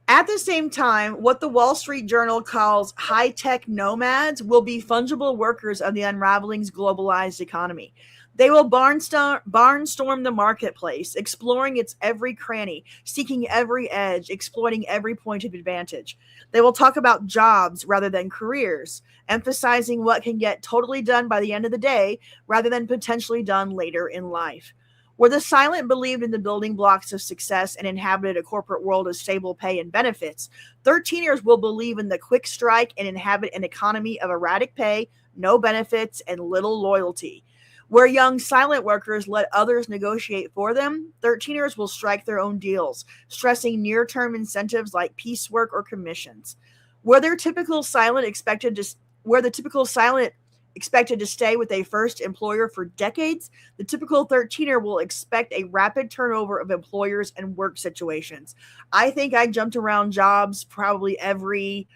At the same time, what the Wall Street Journal calls high-tech nomads will be fungible workers of the unraveling's globalized economy. They will barnstorm the marketplace, exploring its every cranny, seeking every edge, exploiting every point of advantage. They will talk about jobs rather than careers, emphasizing what can get totally done by the end of the day rather than potentially done later in life. Where the silent believed in the building blocks of success and inhabited a corporate world of stable pay and benefits, 13ers will believe in the quick strike and inhabit an economy of erratic pay, no benefits, and little loyalty. Where young silent workers let others negotiate for them, 13ers will strike their own deals, stressing near-term incentives like piecework or commissions. Where the typical silent expected to stay with a first employer for decades, the typical 13er will expect a rapid turnover of employers and work situations. I think I jumped around jobs probably every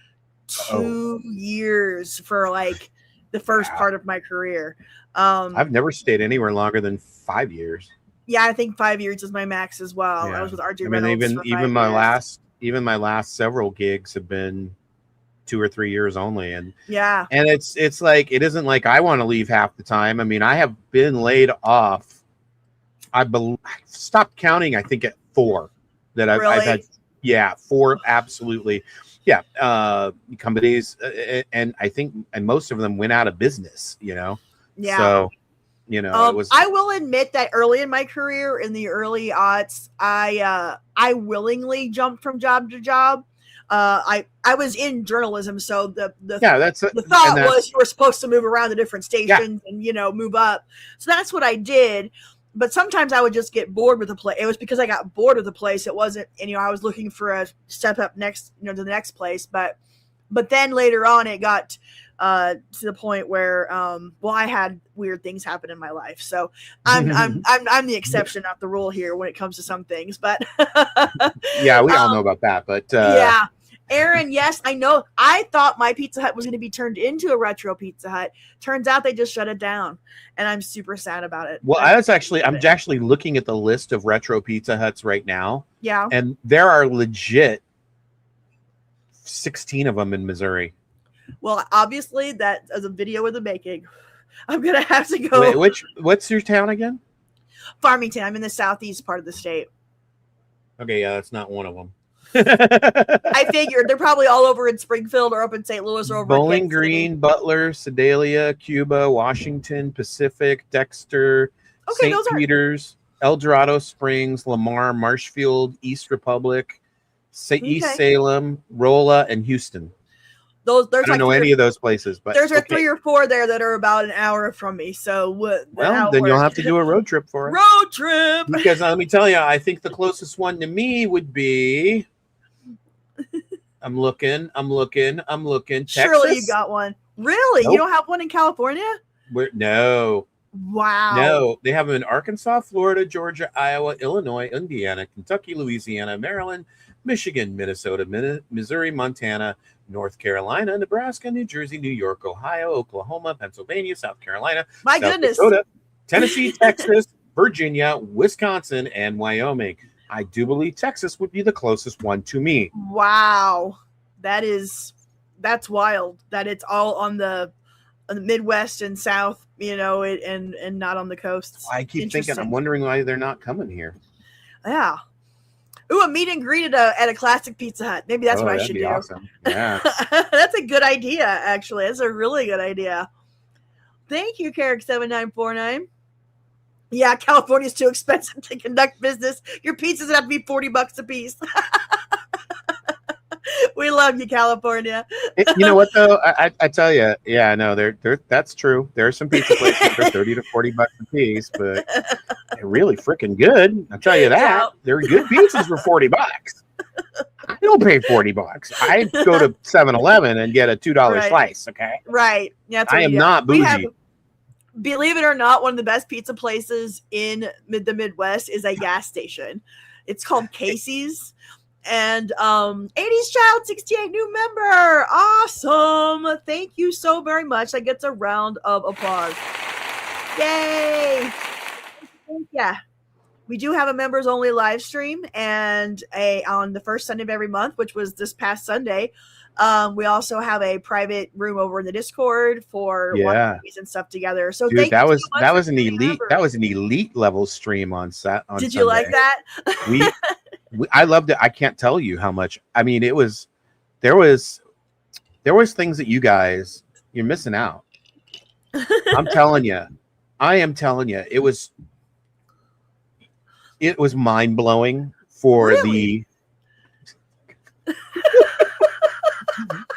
2 years for like the first part of my career. I've never stayed anywhere longer than 5 years. Yeah, I think 5 years is my max as well. Yeah. I was with RJ Reynolds even my last several gigs have been 2 or 3 years only, and it's like, it isn't like I want to leave half the time. I mean, I have been laid off. I stopped counting. I think at 4 that I've had. Yeah, 4 absolutely. Yeah, companies, and I think most of them went out of business. Yeah. So, it was. I will admit that early in my career, in the early aughts, I willingly jumped from job to job. I was in journalism, so the thought was you were supposed to move around the different stations and move up. So that's what I did. But sometimes I would just get bored with the place. It was because I got bored with the place. It wasn't, and I was looking for a step up next, to the next place. But then later on, it got to the point where, I had weird things happen in my life. So I'm the exception, not the rule here when it comes to some things. But yeah, we all know about that. But yeah. Aaron, yes, I know. I thought my Pizza Hut was going to be turned into a retro Pizza Hut. Turns out they just shut it down, and I'm super sad about it. Well, I'm actually looking at the list of retro Pizza Huts right now. Yeah, and there are legit 16 of them in Missouri. Well, obviously, that is a video of the making. I'm gonna have to go. Wait, what's your town again? Farmington. I'm in the southeast part of the state. Okay, yeah, that's not one of them. I figured they're probably all over in Springfield or up in St. Louis or over Bowling Green, Butler, Sedalia, Cuba, Washington, Pacific, Dexter, St. Peters, El Dorado Springs, Lamar, Marshfield, East Republic, East Salem, Rolla, and Houston. There's I don't know any of those places, but there's 3 or 4 there that are about an hour from me. So well, then you'll have to do a road trip for it. Road trip. Because let me tell you, I think the closest one to me would be. I'm looking. Texas? Surely you got one. Really? Nope. You don't have one in California? No. Wow. No, they have them in Arkansas, Florida, Georgia, Iowa, Illinois, Indiana, Kentucky, Louisiana, Maryland, Michigan, Minnesota, Missouri, Montana, North Carolina, Nebraska, New Jersey, New York, Ohio, Oklahoma, Pennsylvania, South Carolina, South Dakota, Tennessee, Texas, Virginia, Wisconsin, and Wyoming. I do believe Texas would be the closest one to me. Wow. That's wild that it's all on the Midwest and South, and not on the coast. I keep thinking, I'm wondering why they're not coming here. Yeah. Ooh, a meet and greet at a classic Pizza Hut. Maybe that's what I should do. Awesome. Yeah. That's a good idea, actually. That's a really good idea. Thank you, Carrick7949. Yeah, California's too expensive to conduct business. Your pizzas have to be $40 a piece. We love you, California. You know what though? I tell you, yeah, no, that's true. There are some pizza places that are $30 to $40 a piece, but they're really freaking good. I'll tell you that. Yeah. They're good pizzas for $40. I don't pay $40. I go to 7-Eleven and get a $2 slice. Okay, right? Yeah, I am not bougie. Believe it or not, one of the best pizza places in the Midwest is a gas station. It's called Casey's. And 80s Child 68 new member. Awesome. Thank you so very much. That gets a round of applause. Yay. Yeah. We do have a members only live stream and on the first Sunday of every month, which was this past Sunday. We also have a private room over in the Discord for movies and stuff together. So dude, that was an elite level stream on Sunday. Did you like that? I loved it. I can't tell you how much. I mean, there was things that you're missing out. I'm telling you. I am telling you. It was mind blowing for the.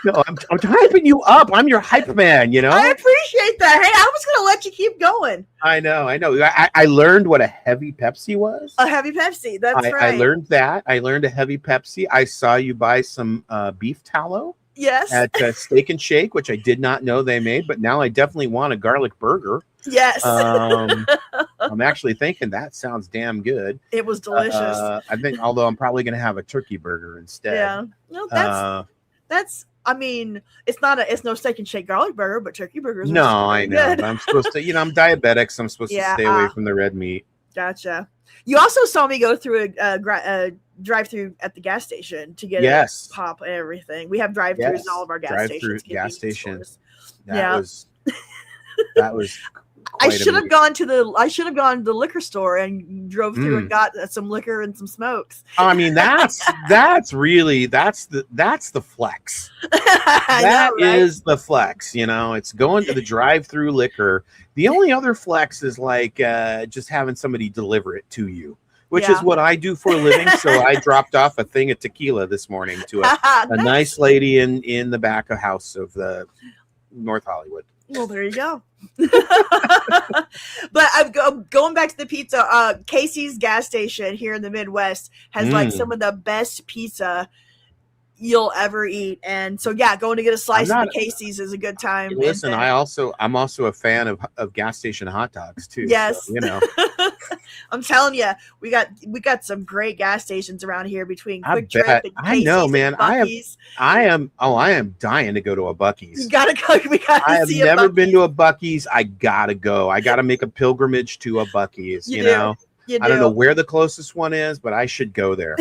No, I'm hyping you up. I'm your hype man, I appreciate that. Hey, I was going to let you keep going. I know. I learned what a heavy Pepsi was. A heavy Pepsi, that's right. I learned that. I learned a heavy Pepsi. I saw you buy some beef tallow. Yes. At Steak and Shake, which I did not know they made, but now I definitely want a garlic burger. Yes. I'm actually thinking that sounds damn good. It was delicious. I think, although I'm probably going to have a turkey burger instead. Yeah. No, that's. I mean, it's no Steak and Shake garlic burger, but turkey burgers. No, I know. But I'm supposed to, I'm diabetic, so I'm supposed to stay away from the red meat. Gotcha. You also saw me go through a drive-through at the gas station to get a pop and everything. We have drive-throughs in all of our gas stations. That was. I should have gone to the liquor store and drove through and got some liquor and some smokes. I mean, that's the flex. That is the flex. It's going to the drive-through liquor. The only other flex is like just having somebody deliver it to you, which is what I do for a living. So I dropped off a thing of tequila this morning to a nice lady in the back of house of the North Hollywood. Well, there you go. But I'm going back to the pizza. Casey's gas station here in the Midwest has like some of the best pizza you'll ever eat, and so going to get a slice of the Casey's is a good time. Listen, I'm also a fan of gas station hot dogs too. Yes, so, I'm telling you, we got some great gas stations around here between Quick Trip and Casey's. I know, man. I am dying to go to a Buc-ee's. You gotta go. I have never been to a Buc-ee's. I gotta go. I gotta make a pilgrimage to a Buc-ee's. You know. I don't know where the closest one is, but I should go there.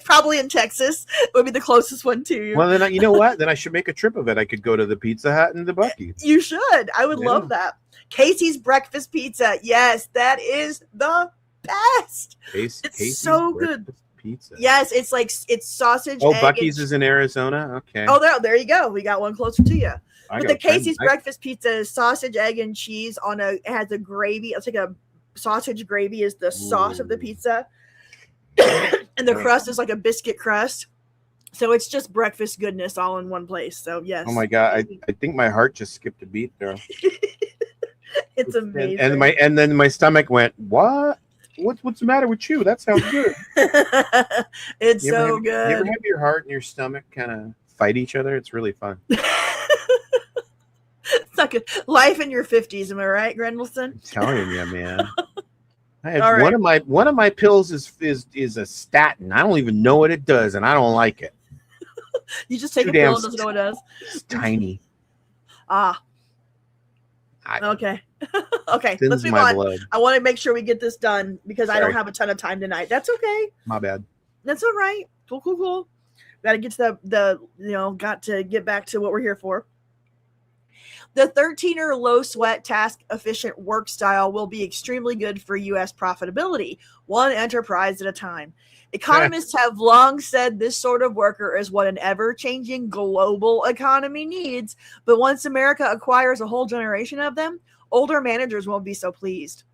Probably in Texas would be the closest one to you. Well, then you know what? Then I should make a trip of it. I could go to the Pizza Hut and the Buc-ee's. You should. I would love that. Casey's breakfast pizza. Yes, that is the best. It's so good. Pizza. Yes, it's sausage. Oh, Buc-ee's is in Arizona. Okay. Oh, there you go. We got one closer to you. But the Casey's breakfast pizza is sausage, egg, and cheese it has a gravy. It's like a sausage gravy is the sauce of the pizza. And the crust is like a biscuit crust. So it's just breakfast goodness all in one place. So yes. Oh my God, I think my heart just skipped a beat there. It's amazing. And then my stomach went, what? What's the matter with you? That sounds good. It's so good. You ever have your heart and your stomach kind of fight each other? It's really fun. It's not good. Life in your 50s, am I right, Grendelson? I'm telling you, man. I have one of my pills is a statin. I don't even know what it does, and I don't like it. You just take a pill and doesn't know what it does. It's tiny. Okay. Okay, let's move on. Blood. I want to make sure we get this done because I don't have a ton of time tonight. That's okay. My bad. That's all right. Cool. Got to get to got to get back to what we're here for. The 13er low sweat task efficient work style will be extremely good for U.S. profitability, one enterprise at a time. Economists have long said this sort of worker is what an ever-changing global economy needs, but once America acquires a whole generation of them, older managers won't be so pleased.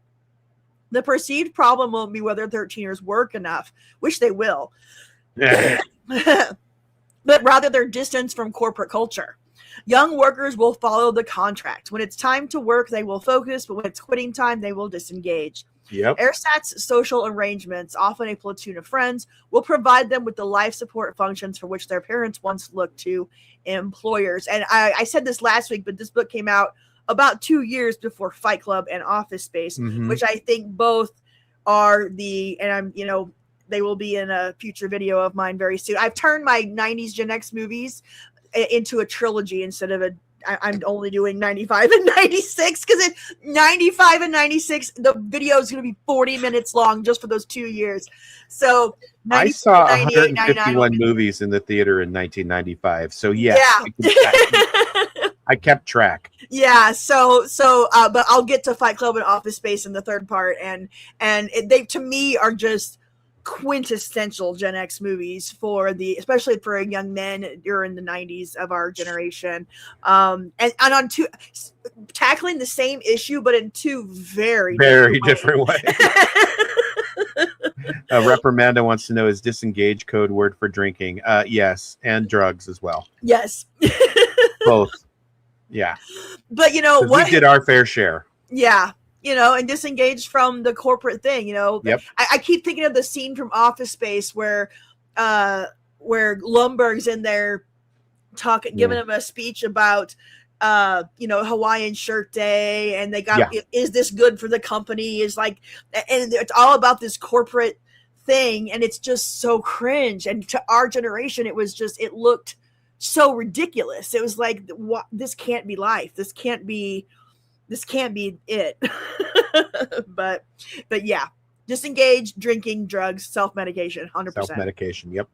The perceived problem won't be whether 13ers work enough, which they will, but rather their distance from corporate culture. Young workers will follow the contract. When it's time to work, they will focus, but when it's quitting time, they will disengage. Yep. AirStat's social arrangements, often a platoon of friends, will provide them with the life support functions for which their parents once looked to employers. And I said this last week, but this book came out about 2 years before Fight Club and Office Space, which I think both are they will be in a future video of mine very soon. I've turned my 90s Gen X movies into a trilogy instead of I'm only doing 95 and 96 because 95 and 96, the video is going to be 40 minutes long just for those 2 years. So I saw 151 movies in the theater in 1995. So yeah. I kept track. Yeah. So, but I'll get to Fight Club and Office Space in the third part. And they, to me, are just quintessential Gen X movies especially for young men during the 90s of our generation. And on tackling the same issue, but in two very different ways. Reprimanda wants to know, is disengage code word for drinking? Yes. And drugs as well. Yes. Both. Yeah. But what? We did our fair share. Yeah. And disengaged from the corporate thing, Yep. I keep thinking of the scene from Office Space where Lumberg's in there giving him a speech about, Hawaiian Shirt Day, and they got, is this good for the company? Is like, and it's all about this corporate thing, and it's just so cringe. And to our generation, it looked so ridiculous. It was like, what? This can't be life. This can't be it. but yeah, disengage, drinking, drugs, self-medication, 100%. Self-medication, yep.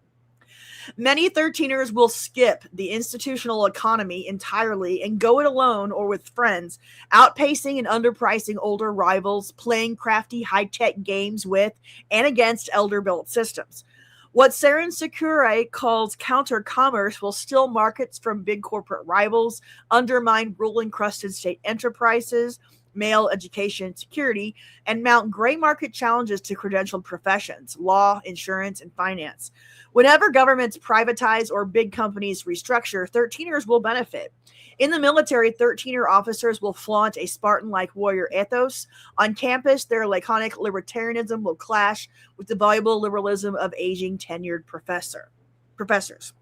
Many 13ers will skip the institutional economy entirely and go it alone or with friends, outpacing and underpricing older rivals, playing crafty high-tech games with and against elder-built systems. What Saren Secure calls counter-commerce will steal markets from big corporate rivals, undermine rule-encrusted state enterprises, male education and security, and mount gray market challenges to credentialed professions, law, insurance, and finance. Whenever governments privatize or big companies restructure, 13ers will benefit. In the military, 13er officers will flaunt a Spartan-like warrior ethos. On campus, their laconic libertarianism will clash with the valuable liberalism of aging tenured professors.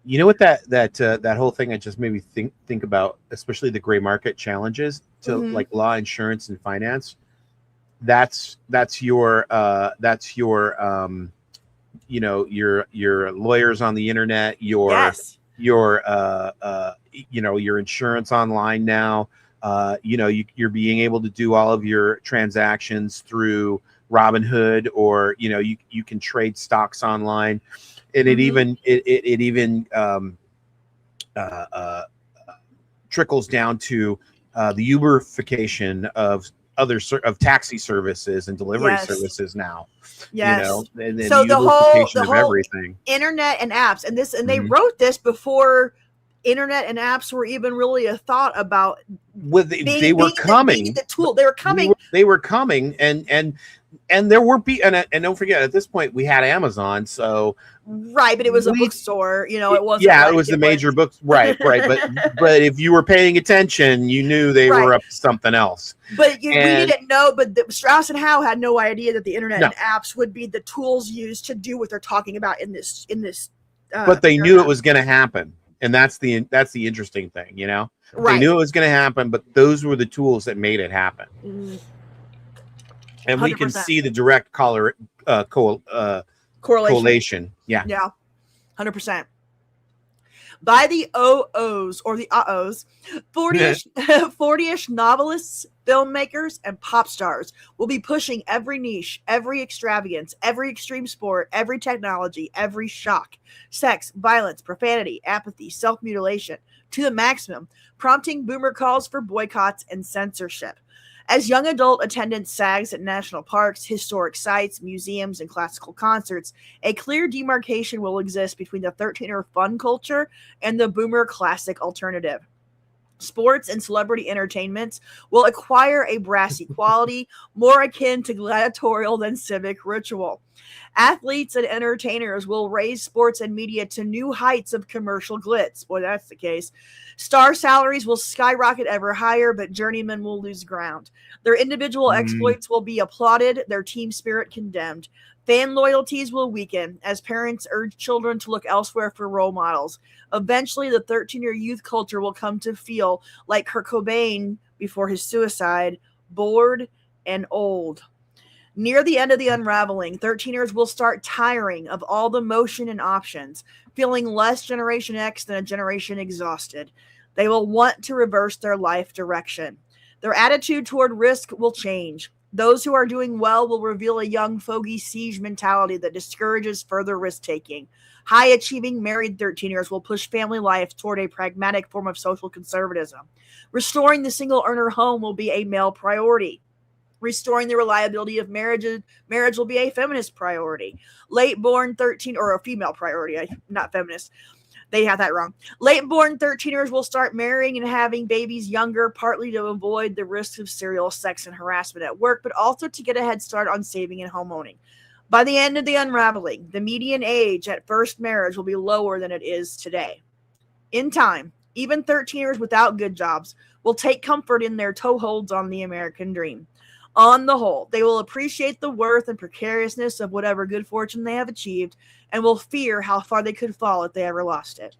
You know what that whole thing, it just made me think about, especially the gray market challenges to like law, insurance, and finance. That's your your lawyers on the internet, your insurance online now. You're being able to do all of your transactions through Robinhood, or you can trade stocks online, and it even trickles down to the Uberification of taxi services and delivery services now. Yes. And so the whole everything. Internet and apps, and they wrote this before internet and apps were even really a thought about. They were coming. The tool. They were coming. They were coming, and and there were and don't forget, at this point we had Amazon, so right, but it was a bookstore, you know, it wasn't. Yeah, like, it was the major books, right. But if you were paying attention, you knew they were up to something else. But we didn't know. But Strauss and Howe had no idea that the internet and apps would be the tools used to do what they're talking about in this. But they knew it was going to happen, and that's the interesting thing, you know. Right. They knew it was going to happen, but those were the tools that made it happen. And 100%. We can see the direct correlation. Yeah. 100%. By the OOs or the uh-ohs, 40-ish novelists, filmmakers, and pop stars will be pushing every niche, every extravagance, every extreme sport, every technology, every shock, sex, violence, profanity, apathy, self-mutilation to the maximum, prompting boomer calls for boycotts and censorship. As young adult attendance sags at national parks, historic sites, museums, and classical concerts, a clear demarcation will exist between the 13er fun culture and the boomer classic alternative. Sports and celebrity entertainments will acquire a brassy quality more akin to gladiatorial than civic ritual. Athletes and entertainers will raise sports and media to new heights of commercial glitz. Boy, that's the case. Star salaries will skyrocket ever higher, but journeymen will lose ground. Their individual exploits will be applauded, their team spirit condemned. Fan loyalties will weaken as parents urge children to look elsewhere for role models. Eventually, the 13-year youth culture will come to feel like Kurt Cobain before his suicide, bored and old. Near the end of the unraveling, 13ers will start tiring of all the motion and options, feeling less Generation X than a generation exhausted. They will want to reverse their life direction. Their attitude toward risk will change. Those who are doing well will reveal a young fogey siege mentality that discourages further risk-taking. High-achieving married 13ers will push family life toward a pragmatic form of social conservatism. Restoring the single-earner home will be a male priority. Restoring the reliability of marriage will be a feminist priority. Late-born 13 or a female priority, not feminist. They have that wrong. Late-born 13ers will start marrying and having babies younger, partly to avoid the risks of serial sex and harassment at work, but also to get a head start on saving and homeowning. By the end of the unraveling, the median age at first marriage will be lower than it is today. In time, even 13ers without good jobs will take comfort in their toeholds on the American dream. On the whole, they will appreciate the worth and precariousness of whatever good fortune they have achieved and will fear how far they could fall if they ever lost it.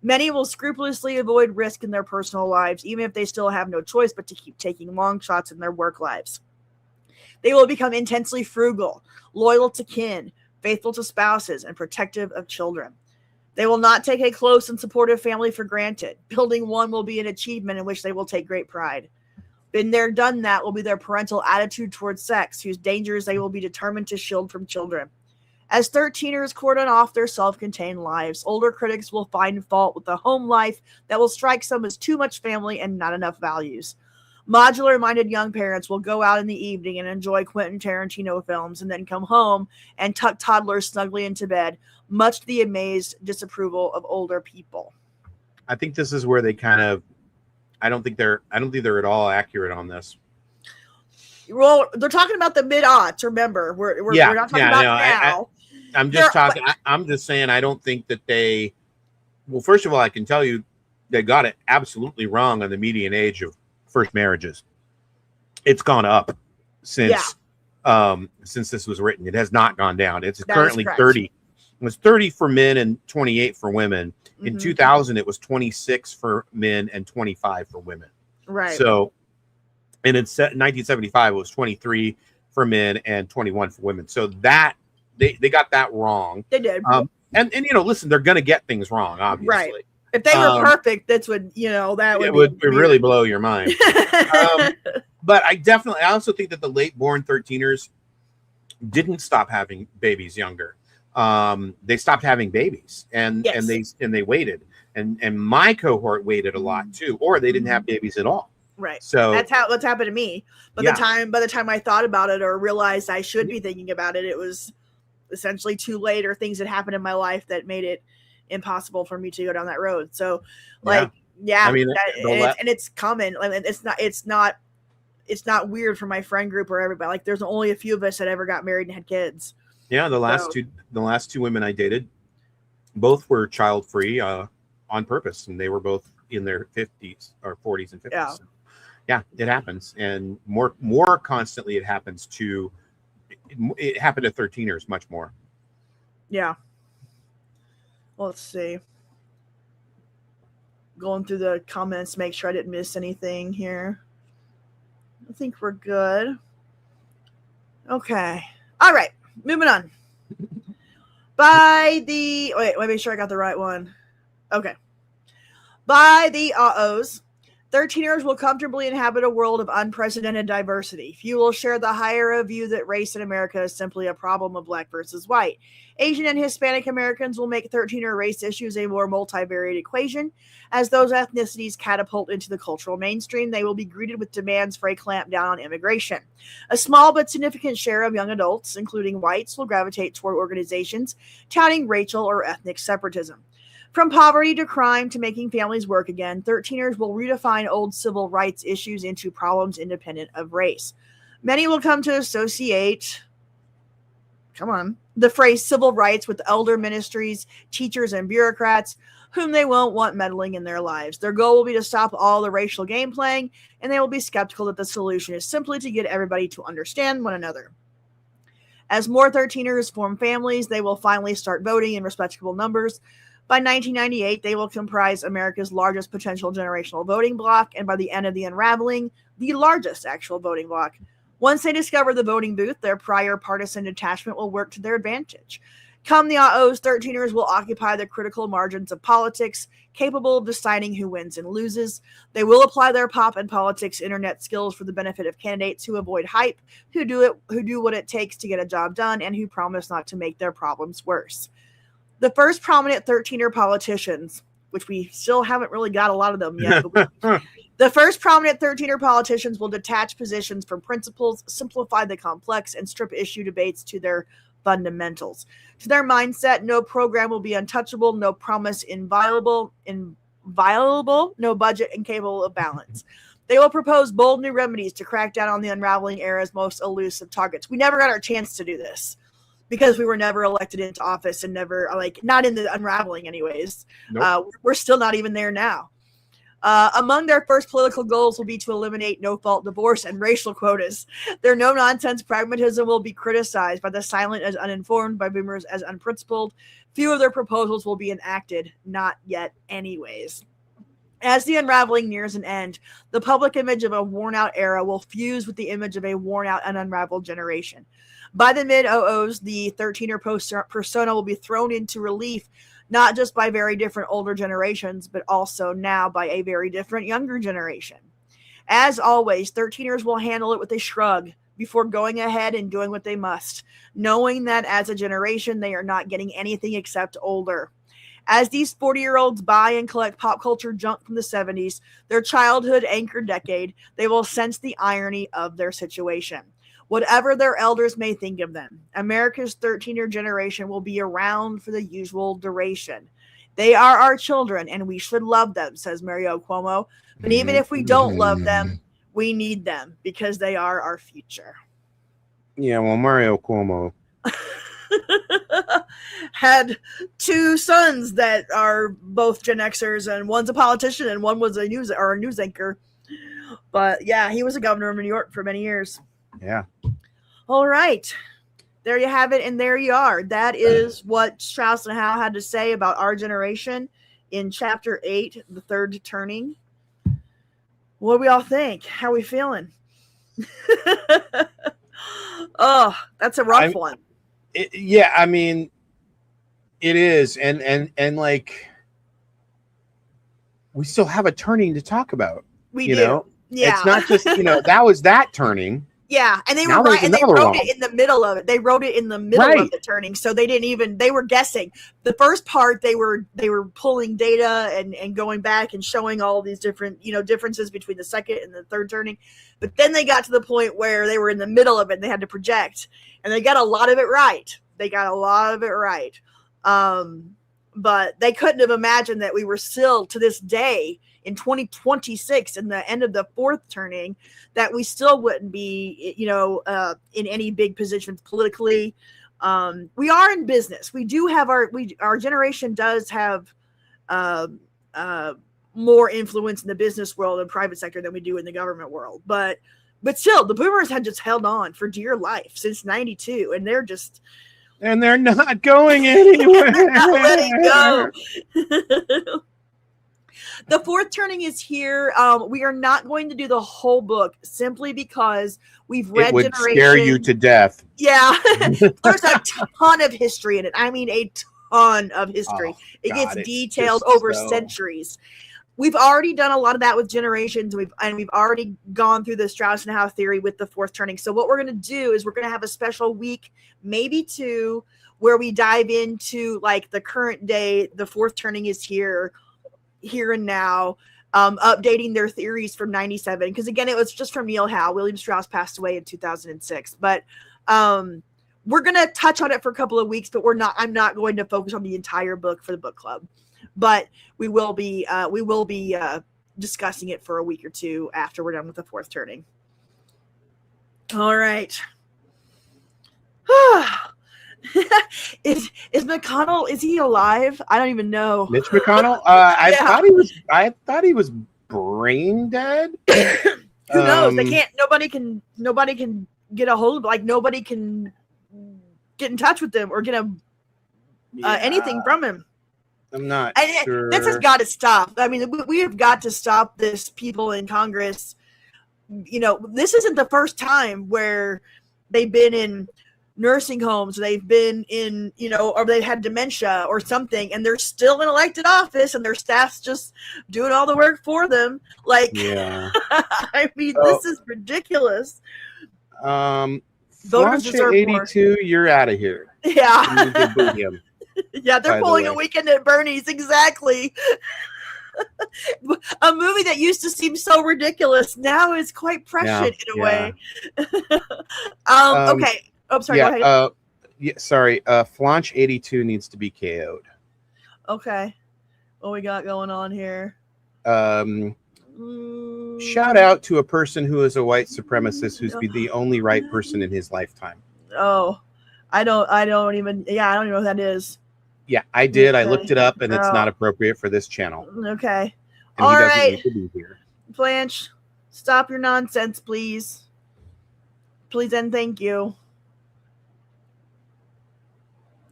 Many will scrupulously avoid risk in their personal lives, even if they still have no choice but to keep taking long shots in their work lives. They will become intensely frugal, loyal to kin, faithful to spouses, and protective of children. They will not take a close and supportive family for granted. Building one will be an achievement in which they will take great pride. Been there, done that will be their parental attitude towards sex, whose dangers they will be determined to shield from children. As 13ers cordon off their self-contained lives, older critics will find fault with the home life that will strike some as too much family and not enough values. Modular-minded young parents will go out in the evening and enjoy Quentin Tarantino films and then come home and tuck toddlers snugly into bed, much to the amazed disapproval of older people. I think this is where they kind of I don't think they're at all accurate on this. Well, they're talking about the mid-aughts. Remember, we're not talking about now. I'm just talking. I'm just saying. I don't think that they. Well, first of all, I can tell you they got it absolutely wrong on the median age of first marriages. It's gone up since this was written. It has not gone down. It's currently 30. It was 30 for men and 28 for women. In 2000, it was 26 for men and 25 for women. Right. So, and in 1975, it was 23 for men and 21 for women. So that they got that wrong. They did. And listen, they're going to get things wrong, obviously. Right. If they were perfect, that's what that would really blow your mind. But I also think that the late-born 13ers didn't stop having babies younger. They stopped having babies and they waited. And my cohort waited a lot too, or they didn't have babies at all. Right. So that's what's happened to me. But by the time I thought about it or realized I should be thinking about it, it was essentially too late, or things that happened in my life that made it impossible for me to go down that road. So I mean, and it's coming. I mean, it's not it's not weird for my friend group or everybody. Like, there's only a few of us that ever got married and had kids. Yeah, the last two women I dated, both were child free on purpose, and they were both in their 50s or 40s and 50s. Yeah. So, yeah, it happens, and more constantly it happens to. It happened to 13ers much more. Yeah. Well, let's see. Going through the comments, make sure I didn't miss anything here. I think we're good. Okay. All right. Moving on. Wait, let me make sure I got the right one. Okay. By the AOs, 13ers will comfortably inhabit a world of unprecedented diversity. Few will share the higher view that race in America is simply a problem of black versus white. Asian and Hispanic Americans will make 13er race issues a more multivariate equation. As those ethnicities catapult into the cultural mainstream, they will be greeted with demands for a clampdown on immigration. A small but significant share of young adults, including whites, will gravitate toward organizations touting racial or ethnic separatism. From poverty to crime to making families work again, 13ers will redefine old civil rights issues into problems independent of race. Many will come to associate the phrase civil rights with elder ministries, teachers, and bureaucrats whom they won't want meddling in their lives. Their goal will be to stop all the racial game playing, and they will be skeptical that the solution is simply to get everybody to understand one another. As more 13ers form families, they will finally start voting in respectable numbers. By 1998, they will comprise America's largest potential generational voting bloc, and by the end of the unraveling, the largest actual voting bloc. Once they discover the voting booth, their prior partisan detachment will work to their advantage. Come the AOs, 13ers will occupy the critical margins of politics, capable of deciding who wins and loses. They will apply their pop and politics internet skills for the benefit of candidates who avoid hype, who do what it takes to get a job done, and who promise not to make their problems worse. The first prominent 13er politicians, which we still haven't really got a lot of them yet, the first prominent 13er politicians will detach positions from principles, simplify the complex, and strip issue debates to their fundamentals. To their mindset, no program will be untouchable, no promise inviolable, no budget incapable of balance. They will propose bold new remedies to crack down on the unraveling era's most elusive targets. We never got our chance to do this because we were never elected into office and never, not in the unraveling anyways. Nope. We're still not even there now. Among their first political goals will be to eliminate no-fault divorce and racial quotas. Their no-nonsense pragmatism will be criticized by the silent as uninformed, by boomers as unprincipled. Few of their proposals will be enacted, not yet anyways. As the unraveling nears an end, the public image of a worn-out era will fuse with the image of a worn-out and unraveled generation. By the mid-00s, the 13er persona will be thrown into relief, not just by very different older generations, but also now by a very different younger generation. As always, 13ers will handle it with a shrug before going ahead and doing what they must, knowing that as a generation, they are not getting anything except older. As these 40-year-olds buy and collect pop culture junk from the 70s, their childhood anchored decade, they will sense the irony of their situation. Whatever their elders may think of them, America's 13er generation will be around for the usual duration. They are our children, and we should love them, says Mario Cuomo. But even if we don't love them, we need them because they are our future. Yeah, well, Mario Cuomo had two sons that are both Gen Xers, and one's a politician and one was a news anchor. But yeah, he was a governor of New York for many years. Yeah. All right. There you have it, and there you are. That is what Strauss and Howe had to say about our generation in Chapter 8, The Third Turning. What do we all think? How are we feeling? Oh, that's a rough one. Yeah, I mean, it is. And like, we still have a turning to talk about. We do. Yeah. It's not just, that was that turning. Yeah, and they were right, and they wrote it in the middle of it. They wrote it in the middle of the turning, so they didn't even. They were guessing. The first part, they were pulling data and going back and showing all these different differences between the second and the third turning. But then they got to the point where they were in the middle of it, and they had to project, and they got a lot of it right. But they couldn't have imagined that we were still to this day in 2026 in the end of the fourth turning, that we still wouldn't be, in any big positions politically. We are in business. We do have our generation does have more influence in the business world and private sector than we do in the government world. But still, the boomers had just held on for dear life since 92, and they're not going anywhere. Not letting go. The fourth turning is here. We are not going to do the whole book simply because we've read Generation. It would scare you to death. Yeah. There's a ton of history in it. I mean, a ton of history. It gets detailed over centuries. We've already done a lot of that with Generations. We've already gone through the Strauss and Howe theory with the fourth turning. So what we're going to do is we're going to have a special week, maybe two, where we dive into like the current day. The fourth turning is here and now, updating their theories from 97. Because again, it was just from Neil Howe. William Strauss passed away in 2006. But we're going to touch on it for a couple of weeks, but I'm not going to focus on the entire book for the book club. But we will be discussing it for a week or two after we're done with the fourth turning. All right. Is McConnell, is he alive? I don't even know. Mitch McConnell? I thought he was brain dead. Who knows? Nobody can get a hold of, like, nobody can get in touch with them or get anything from him. I'm not sure. This has got to stop. I mean, we have got to stop this, people in Congress. This isn't the first time where they've been in nursing homes, they've been in, or they've had dementia or something, and they're still in elected office and their staff's just doing all the work for them. Like, yeah. I mean, this is ridiculous. Voters deserve 82, more. You're out of here. Yeah. Yeah, they're pulling a Weekend at Bernie's, exactly. A movie that used to seem so ridiculous now is quite prescient in a way. Okay. Oh, sorry. Go ahead. Sorry. Flanch 82 needs to be KO'd. Okay. What we got going on here? Shout out to a person who is a white supremacist who's the only right person in his lifetime. Oh, I don't even know who that is. Yeah, I did. Okay. I looked it up, and it's not appropriate for this channel. Okay. And all right. He doesn't need to be here. Blanche, stop your nonsense, please. Please and thank you.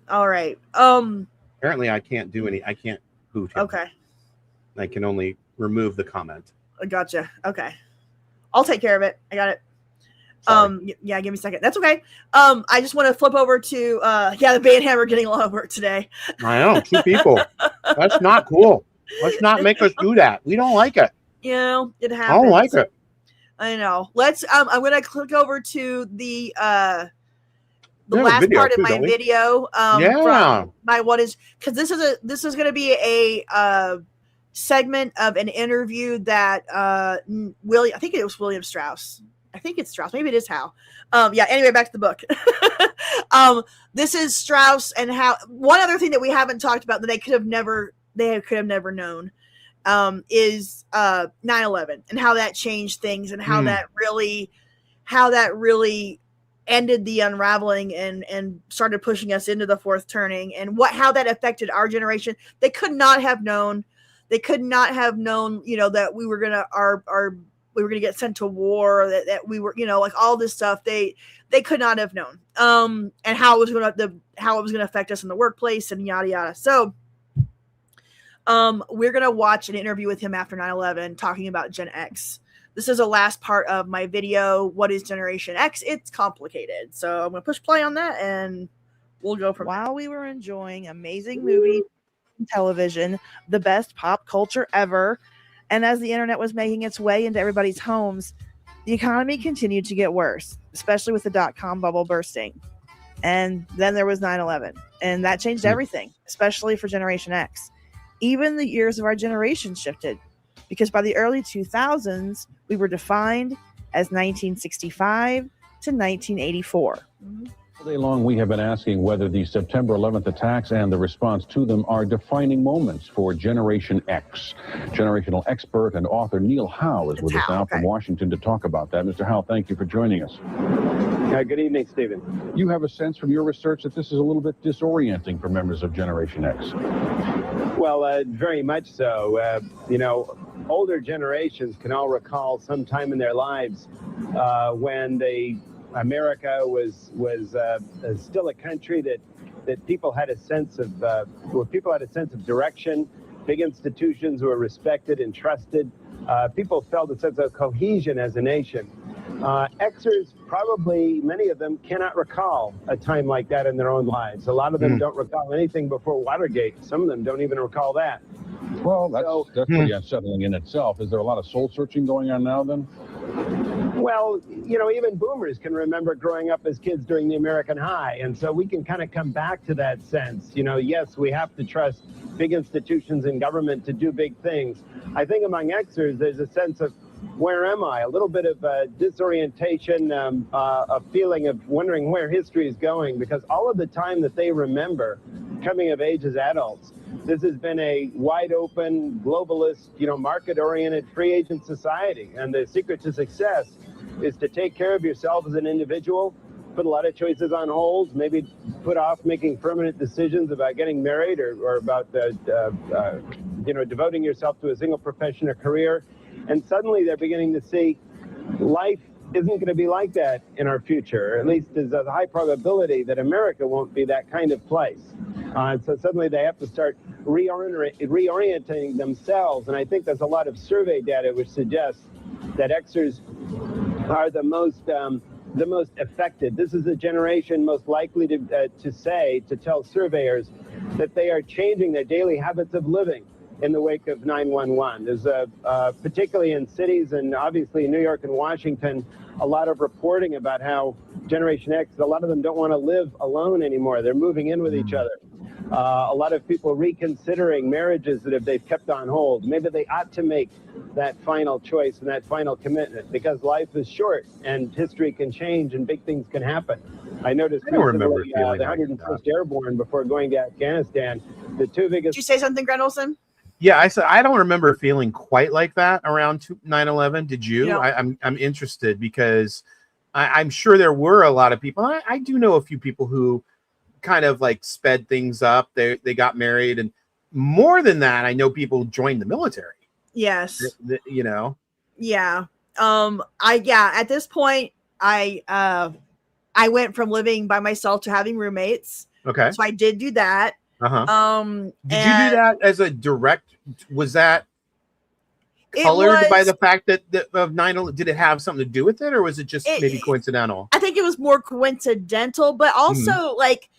All right. Apparently, I can't do any. I can't boot him. Okay. I can only remove the comment. I gotcha. Okay. I'll take care of it. I got it. Yeah, give me a second. That's okay. I just want to flip over to the band hammer getting a lot of work today. I know, 2 people. That's not cool. Let's not make us do that. We don't like it. It happens. I don't like it. I know. Let's I'm gonna click over to the last part of my video. From my what is, because this is gonna be a segment of an interview that I think it was William Strauss. I think it's Strauss. Maybe it is Howe. Anyway, back to the book. This is Strauss and Howe. One other thing that we haven't talked about that they could have never known is 9/11 and how that changed things and how that really ended the unraveling and started pushing us into the fourth turning, and how that affected our generation. They could not have known. They could not have known, that we were gonna we were going to get sent to war, that we were, like all this stuff. They could not have known, and how it was going to affect us in the workplace and yada, yada. So, we're going to watch an interview with him after 9/11 talking about Gen X. This is the last part of my video. What is Generation X? It's complicated. So I'm going to push play on that and we'll go from While we were enjoying amazing movies and television, the best pop culture ever, and as the internet was making its way into everybody's homes, the economy continued to get worse, especially with the dot-com bubble bursting. And then there was 9/11, and that changed everything, especially for Generation X. Even the years of our generation shifted, because by the early 2000s, we were defined as 1965 to 1984. Day long, we have been asking whether the September 11th attacks and the response to them are defining moments for Generation X. Generational expert and author Neil Howe is with us now from Washington to talk about that. Mr. Howe, thank you for joining us. Good evening, Stephen. You have a sense from your research that this is a little bit disorienting for members of Generation X. Well, very much so. Older generations can all recall some time in their lives when America was still a country that people had a sense of direction. Big institutions were respected and trusted. People felt a sense of cohesion as a nation. Xers, probably many of them, cannot recall a time like that in their own lives. A lot of them don't recall anything before Watergate. Some of them don't even recall that. Well, that's pretty unsettling in itself. Is there a lot of soul searching going on now then? Well, even boomers can remember growing up as kids during the American high. And so we can kind of come back to that sense. Yes, we have to trust big institutions and government to do big things. I think among Xers, there's a sense of, where am I? A little bit of disorientation, a feeling of wondering where history is going, because all of the time that they remember coming of age as adults, this has been a wide open, globalist, market-oriented, free agent society. And the secret to success is to take care of yourself as an individual, put a lot of choices on hold, maybe put off making permanent decisions about getting married or about devoting yourself to a single profession or career. And suddenly they're beginning to see life isn't going to be like that in our future. At least there's a high probability that America won't be that kind of place. So suddenly they have to start reorienting themselves. And I think there's a lot of survey data which suggests that Xers are the most affected. This is the generation most likely to tell surveyors that they are changing their daily habits of living in the wake of 9/11. There's particularly in cities and obviously New York and Washington, a lot of reporting about how Generation X, a lot of them don't want to live alone anymore. They're moving in with each other. A lot of people reconsidering marriages that they've kept on hold. Maybe they ought to make that final choice and that final commitment, because life is short and history can change and big things can happen. I noticed I don't remember the feeling 101st Airborne before going to Afghanistan, the two biggest... Did you say something, Grant Olson? Yeah, I said I don't remember feeling quite like that around 9/11. Did you? No. I'm interested because I'm sure there were a lot of people. I do know a few people who kind of like sped things up. They got married, and more than that, I know people joined the military. Yes. Yeah. At this point, I went from living by myself to having roommates. Okay. So I did do that. Uh-huh. Did you do that as a direct? Was that colored by the fact that of 9/11? Did it have something to do with it, or was it just maybe coincidental? I think it was more coincidental, but also it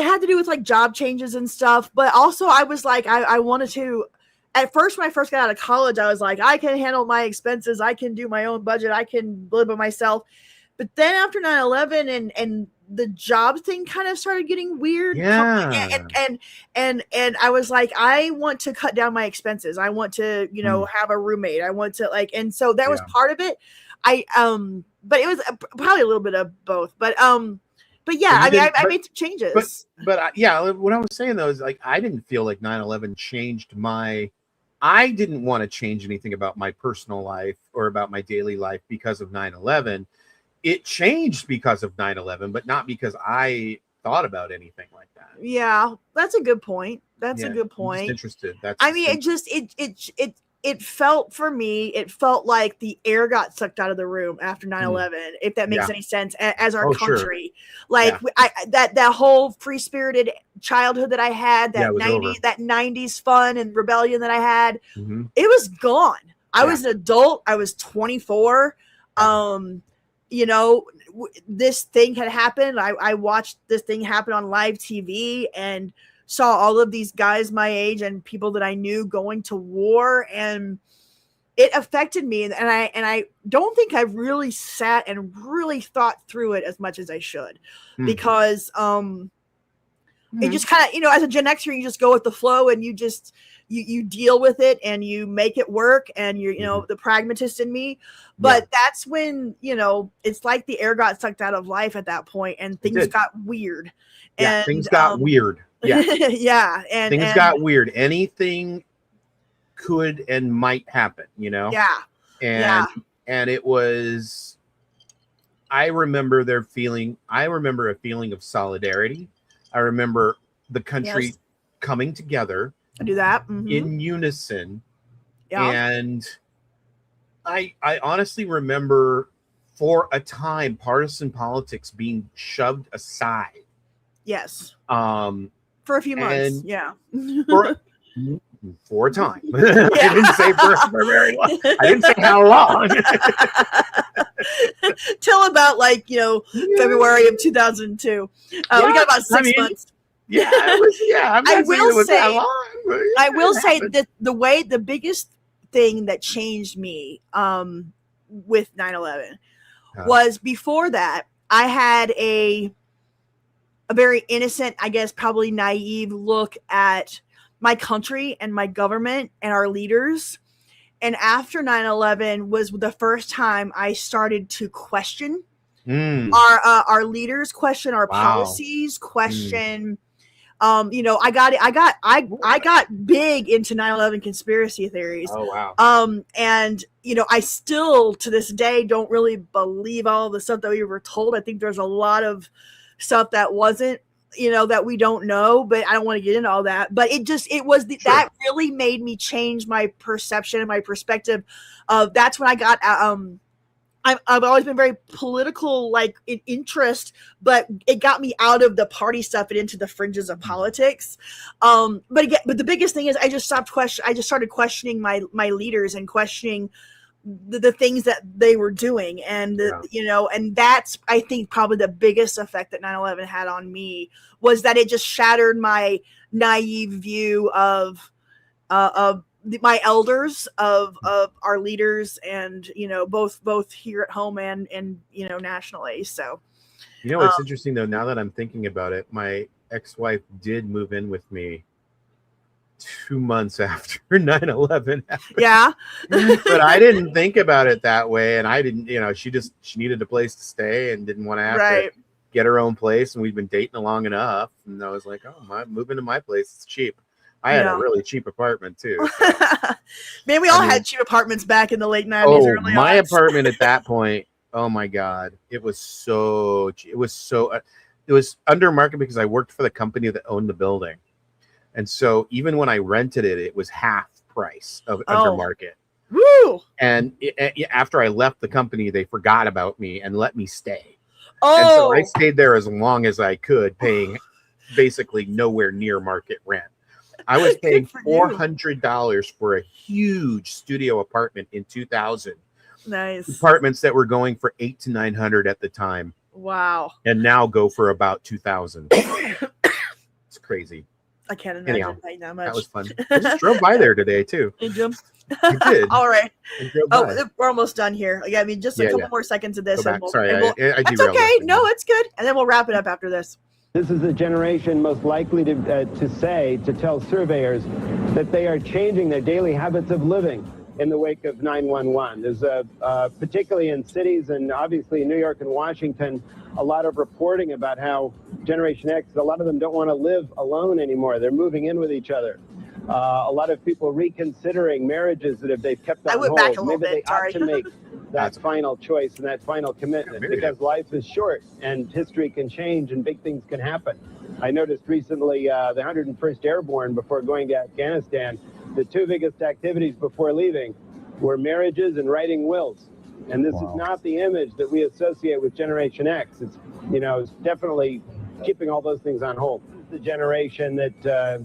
had to do with like job changes and stuff. But also, I was like, I wanted to. At first, when I first got out of college, I was like, I can handle my expenses. I can do my own budget. I can live by myself. But then after 9/11 and the job thing kind of started getting weird. Yeah. And I was like, I want to cut down my expenses. I want to, have a roommate. I want to and so that was part of it. But it was probably a little bit of both. But yeah, I made some changes. But what I was saying though is like, I didn't feel like 9/11 changed I didn't want to change anything about my personal life or about my daily life because of 9/11. It changed because of 9/11, but not because I thought about anything like that. Yeah, that's a good point. A good point. I'm just interested. It felt for me, it felt like the air got sucked out of the room after 9/11, if that makes any sense, as our country. Sure. Like that whole free-spirited childhood that I had, that 90s fun and rebellion that I had, it was gone. I was an adult. I was 24. This thing had happened. I watched this thing happen on live TV and saw all of these guys my age and people that I knew going to war, and it affected me. And I don't think I've really sat and really thought through it as much as I should, because And just kind of, as a Gen Xer, you just go with the flow and you just, you deal with it and you make it work, and you're, the pragmatist in me. But that's when, it's like the air got sucked out of life at that point and things got weird. Yeah, and things got weird. Yeah. Yeah. And things got weird. Anything could and might happen, Yeah. And it was, I remember a feeling of solidarity. I remember the country coming together. I do that in unison. And I honestly remember for a time partisan politics being shoved aside. Yes. For a few months. Yeah. For a time. I didn't say for very long. I didn't say how long. Till about February of 2002. We got about 6 months. Yeah, I will say that the biggest thing that changed me with 9/11 was, before that, I had a very innocent, I guess probably naive look at my country and my government and our leaders. And after 9/11 was the first time I started to question our leaders, question our policies, question. I got big into 9/11 conspiracy theories. Oh wow. And I still to this day don't really believe all the stuff that we were told. I think there's a lot of stuff that wasn't, that we don't know, but I don't want to get into all that. But that really made me change my perception and my perspective of, that's when I got I've always been very political, in interest, but it got me out of the party stuff and into the fringes of politics. But the biggest thing is I just started questioning my leaders and questioning the things that they were doing. And, and that's, I think, probably the biggest effect that 9/11 had on me, was that it just shattered my naive view of my elders, of our leaders, and both here at home and nationally. So it's interesting though, now that I'm thinking about it, my ex-wife did move in with me 2 months after 9/11 happened. Yeah. But I didn't think about it that way, and I didn't, she needed a place to stay and didn't want to have to get her own place, and we'd been dating long enough, and I was like, moving to my place, it's cheap. I had a really cheap apartment too. So. Man, we all had cheap apartments back in the late 90s. Oh, my apartment at that point, oh my God, it was so cheap. It was under market because I worked for the company that owned the building. And so even when I rented it, it was half price of under market. Woo! And after I left the company, they forgot about me and let me stay. Oh! And so I stayed there as long as I could, paying basically nowhere near market rent. I was paying $400 for a huge studio apartment in 2000. Nice. Apartments that were going for $800 to $900 at the time. Wow. And now go for about $2,000. It's crazy. I can't imagine paying that much. That was fun. I just drove by there today too. Hey, Jim. I did. All right. We're almost done here. Just a couple more seconds of this. Sorry, that's okay. No, it's good. And then we'll wrap it up after this. This is the generation most likely to tell surveyors that they are changing their daily habits of living in the wake of 9/11. There's particularly in cities and obviously in New York and Washington, a lot of reporting about how Generation X, a lot of them don't want to live alone anymore. They're moving in with each other. A lot of people reconsidering marriages that they've kept on hold. Back a little Maybe bit. they ought to make that final choice and that final commitment, because life is short and history can change and big things can happen. I noticed recently the 101st Airborne, before going to Afghanistan, the two biggest activities before leaving were marriages and writing wills. And this is not the image that we associate with Generation X. It's, it's definitely keeping all those things on hold. This is the generation that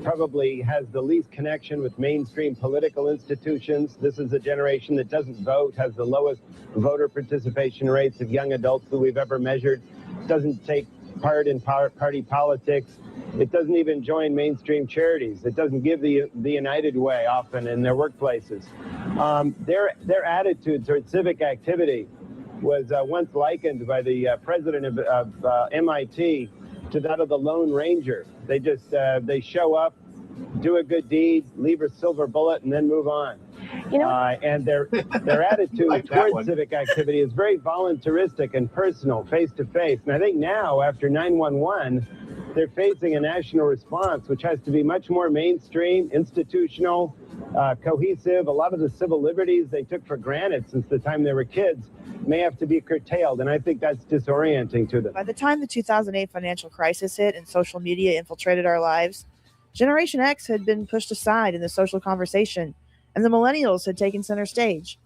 probably has the least connection with mainstream political institutions. This is a generation that doesn't vote, has the lowest voter participation rates of young adults that we've ever measured, doesn't take part in party politics. It doesn't even join mainstream charities. It doesn't give the United Way often in their workplaces. Their attitude toward civic activity was once likened by the president of MIT to that of the Lone Ranger. They just they show up, do a good deed, leave a silver bullet, and then move on. And their attitude towards civic activity is very voluntaristic and personal, face to face. And I think now, after 9/11, they're facing a national response, which has to be much more mainstream, institutional, cohesive. A lot of the civil liberties they took for granted since the time they were kids may have to be curtailed, and I think that's disorienting to them. By the time the 2008 financial crisis hit and social media infiltrated our lives, Generation X had been pushed aside in the social conversation, and the millennials had taken center stage.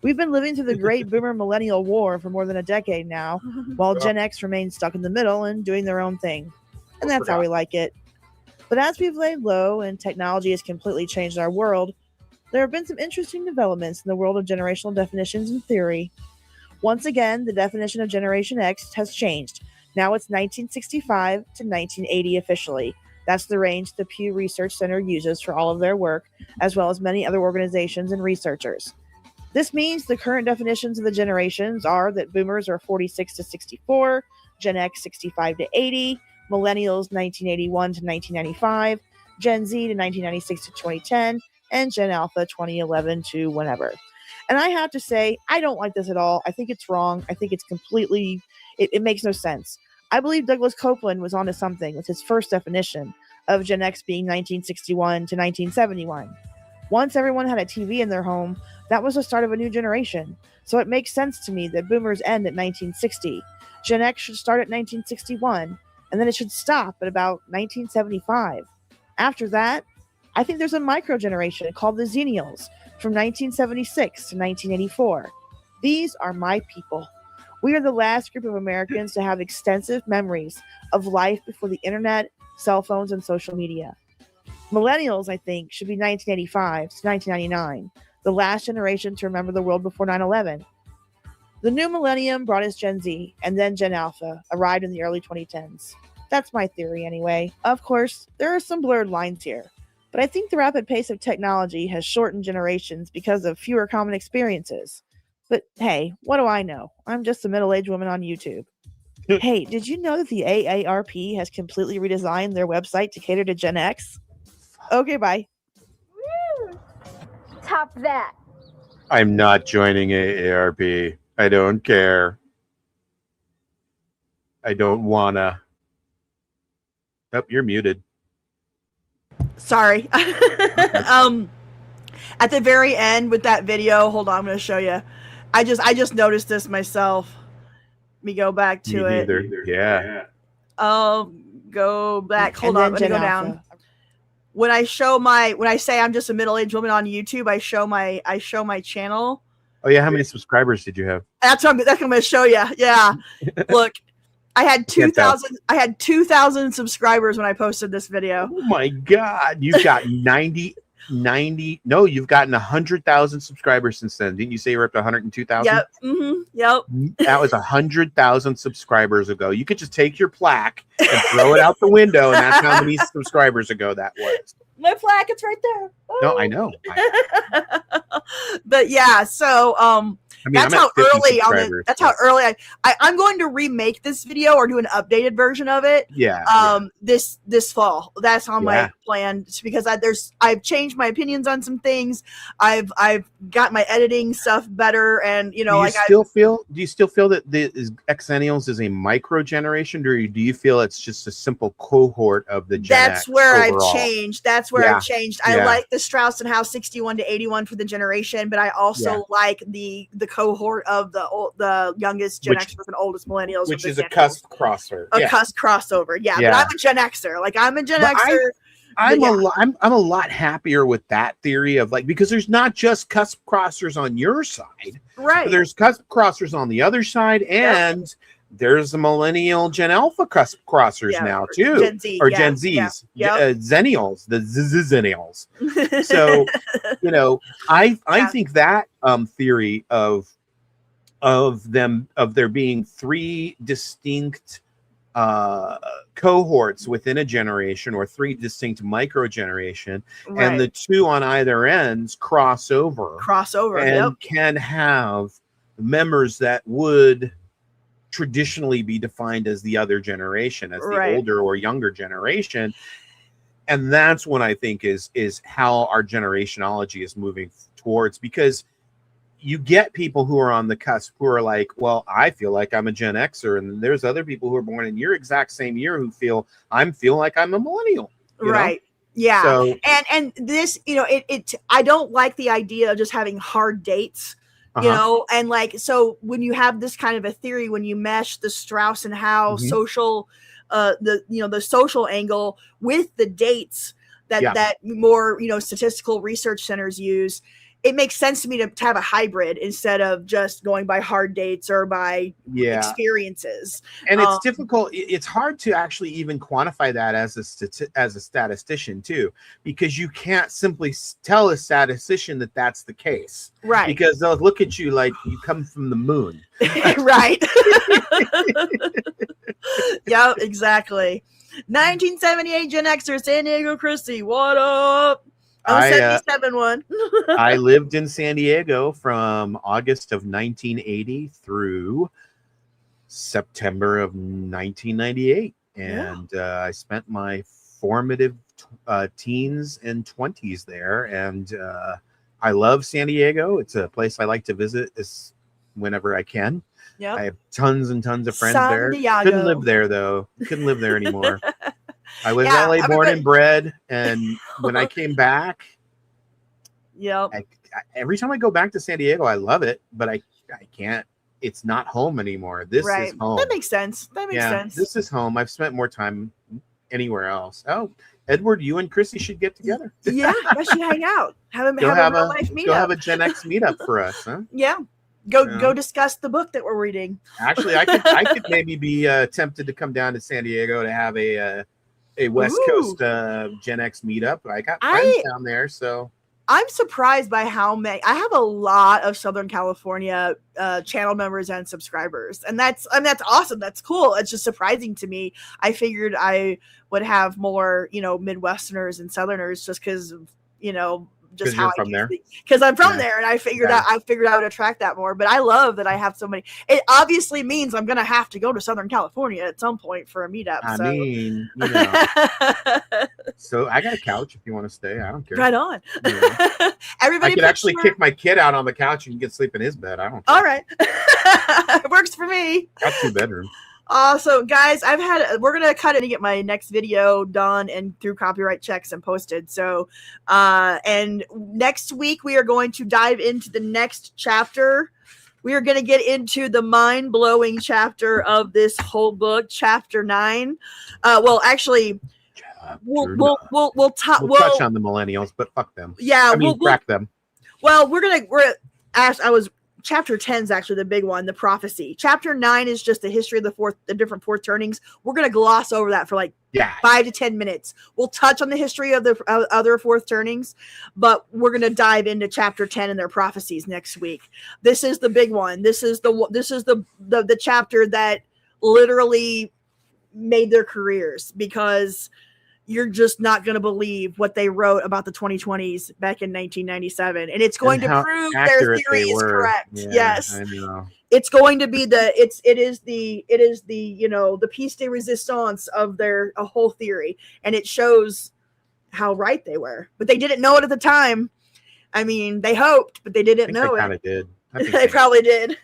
We've been living through the great boomer millennial war for more than a decade now, while Gen X remains stuck in the middle and doing their own thing. And that's how we like it. But as we've laid low and technology has completely changed our world, there have been some interesting developments in the world of generational definitions and theory. Once again, the definition of Generation X has changed. Now it's 1965 to 1980 officially. That's the range the Pew Research Center uses for all of their work, as well as many other organizations and researchers. This means the current definitions of the generations are that boomers are 46 to 64, Gen X 65 to 80, millennials 1981 to 1995, Gen Z to 1996 to 2010, and Gen Alpha 2011 to whenever. And I have to say, I don't like this at all. I think it's wrong. I think it's completely, it makes no sense. I believe Douglas Copeland was onto something with his first definition of Gen X being 1961 to 1971. Once everyone had a TV in their home, that was the start of a new generation. So it makes sense to me that boomers end at 1960. Gen X should start at 1961, and then it should stop at about 1975. After that, I think there's a micro-generation called the Xennials from 1976 to 1984. These are my people. We are the last group of Americans to have extensive memories of life before the internet, cell phones, and social media. Millennials, I think, should be 1985 to 1999, the last generation to remember the world before 9/11. The new millennium brought us Gen Z, and then Gen Alpha arrived in the early 2010s. That's my theory anyway. Of course, there are some blurred lines here, but I think the rapid pace of technology has shortened generations because of fewer common experiences. But hey, what do I know? I'm just a middle-aged woman on YouTube. Hey, did you know that the AARP has completely redesigned their website to cater to Gen X? Okay, bye. Woo! Top that. I'm not joining AARP. I don't care. I don't wanna. Oh, you're muted. Sorry. At the very end with that video, hold on, I'm going to show you. I just noticed this myself. Let me go back to it. Yeah. I'll go back. Hold on, let me go down. When I say I'm just a middle-aged woman on YouTube, I show my channel. Oh yeah, how many subscribers did you have? That's what I'm going to show you. Yeah. Look, I had 2,000. I had 2,000 subscribers when I posted this video. Oh my God, you've got 90. No, you've gotten 100,000 subscribers since then. Didn't you say you're up to 102,000? Yep. Mm-hmm. Yep. That was 100,000 subscribers ago. You could just take your plaque and throw it out the window, and that's how many subscribers ago that was. My plaque, it's right there. Oh. No, I know. But yeah, so that's how early I'm going to remake this video or do an updated version of it. Yeah. This fall. That's on my plan because I've changed my opinions on some things. I've got my editing stuff better, and do you still feel that the Xennials is a micro generation, or do you feel it's just a simple cohort of the Gen X? That's where I've changed. I've changed. I like the Strauss and Howe 61 to 81 for the generation, but I also like the cohort of the youngest Gen Xers and oldest millennials, which is a cusp crossover. Cusp crossover. Yeah, but I'm a Gen Xer. Like I'm a Gen Xer. I'm a lot happier with that theory of because there's not just cusp crossers on your side, right? There's cusp crossers on the other side, and there's the millennial Gen Alpha cusp crossers now too, Gen Z, or Gen Zs, Xennials, the Xennials. So I think that theory of there being three distinct cohorts within a generation, or three distinct micro generation, and the two on either ends cross over and can have members that would traditionally be defined as the other generation, as the older or younger generation. And that's what I think is how our generationology is moving towards, because you get people who are on the cusp who are like, well, I feel like I'm a Gen Xer, and there's other people who are born in your exact same year who feel like I'm a millennial. Right. Know? Yeah. So, and this, I don't like the idea of just having hard dates, you know, and like, so when you have this kind of a theory, when you mesh the Strauss and Howe social, the social angle with the dates that more, statistical research centers use, it makes sense to me to have a hybrid instead of just going by hard dates or by experiences. And it's difficult. It's hard to actually even quantify that as a statistician too, because you can't simply tell a statistician that that's the case. Right. Because they'll look at you like you come from the moon. Right. Yeah, exactly. 1978 Gen Xer, San Diego Christie. What up? 77 one. I lived in San Diego from August of 1980 through September of 1998. And I spent my formative teens and 20s there. And I love San Diego. It's a place I like to visit whenever I can. Yep. I have tons and tons of friends there. Diego. Couldn't live there, though. Couldn't live there anymore. I was LA born and bred, and when I came back, every time I go back to San Diego, I love it, but I can't. It's not home anymore. This is home. That makes sense. This is home. I've spent more time anywhere else. Oh, Edward, you and Chrissy should get together. Yeah, I should hang out. Have a real life meetup. Go have a Gen X meetup for us, huh? Yeah. Go discuss the book that we're reading. Actually, I could maybe be tempted to come down to San Diego to have a West Coast Gen X meetup. I got friends down there, so I'm surprised by how many. I have a lot of Southern California channel members and subscribers, and that's awesome. That's cool. It's just surprising to me. I figured I would have more, Midwesterners and Southerners just because of, just how from there, because I'm from there, and I figured I would attract that more. But I love that I have so many. It obviously means I'm gonna have to go to Southern California at some point for a meetup. I mean, so I got a couch if you want to stay. I don't care. Right on. Everybody, I could actually kick my kid out on the couch and get sleep in his bed. I don't care. All right, it works for me. Got 2 bedrooms. So guys, we're going to cut it and get my next video done and through copyright checks and posted. So, and next week we are going to dive into the next chapter. We are going to get into the mind-blowing chapter of this whole book, chapter 9. Well, actually, we'll touch on the millennials, but fuck them. Yeah. We'll crack them. Well, Chapter 10 is actually the big one, the prophecy. Chapter 9 is just the history of the different fourth turnings. We're going to gloss over that for 5 to 10 minutes. We'll touch on the history of the other fourth turnings, but we're going to dive into chapter 10 and their prophecies next week. This is the big one. This is the chapter that literally made their careers, because you're just not going to believe what they wrote about the 2020s back in 1997. And it's going to prove their theory is correct. Yeah, yes. I know. It's going to be the piece de resistance of their whole theory. And it shows how right they were, but they didn't know it at the time. I mean, they hoped, but they didn't know it. Kind of did. They probably did.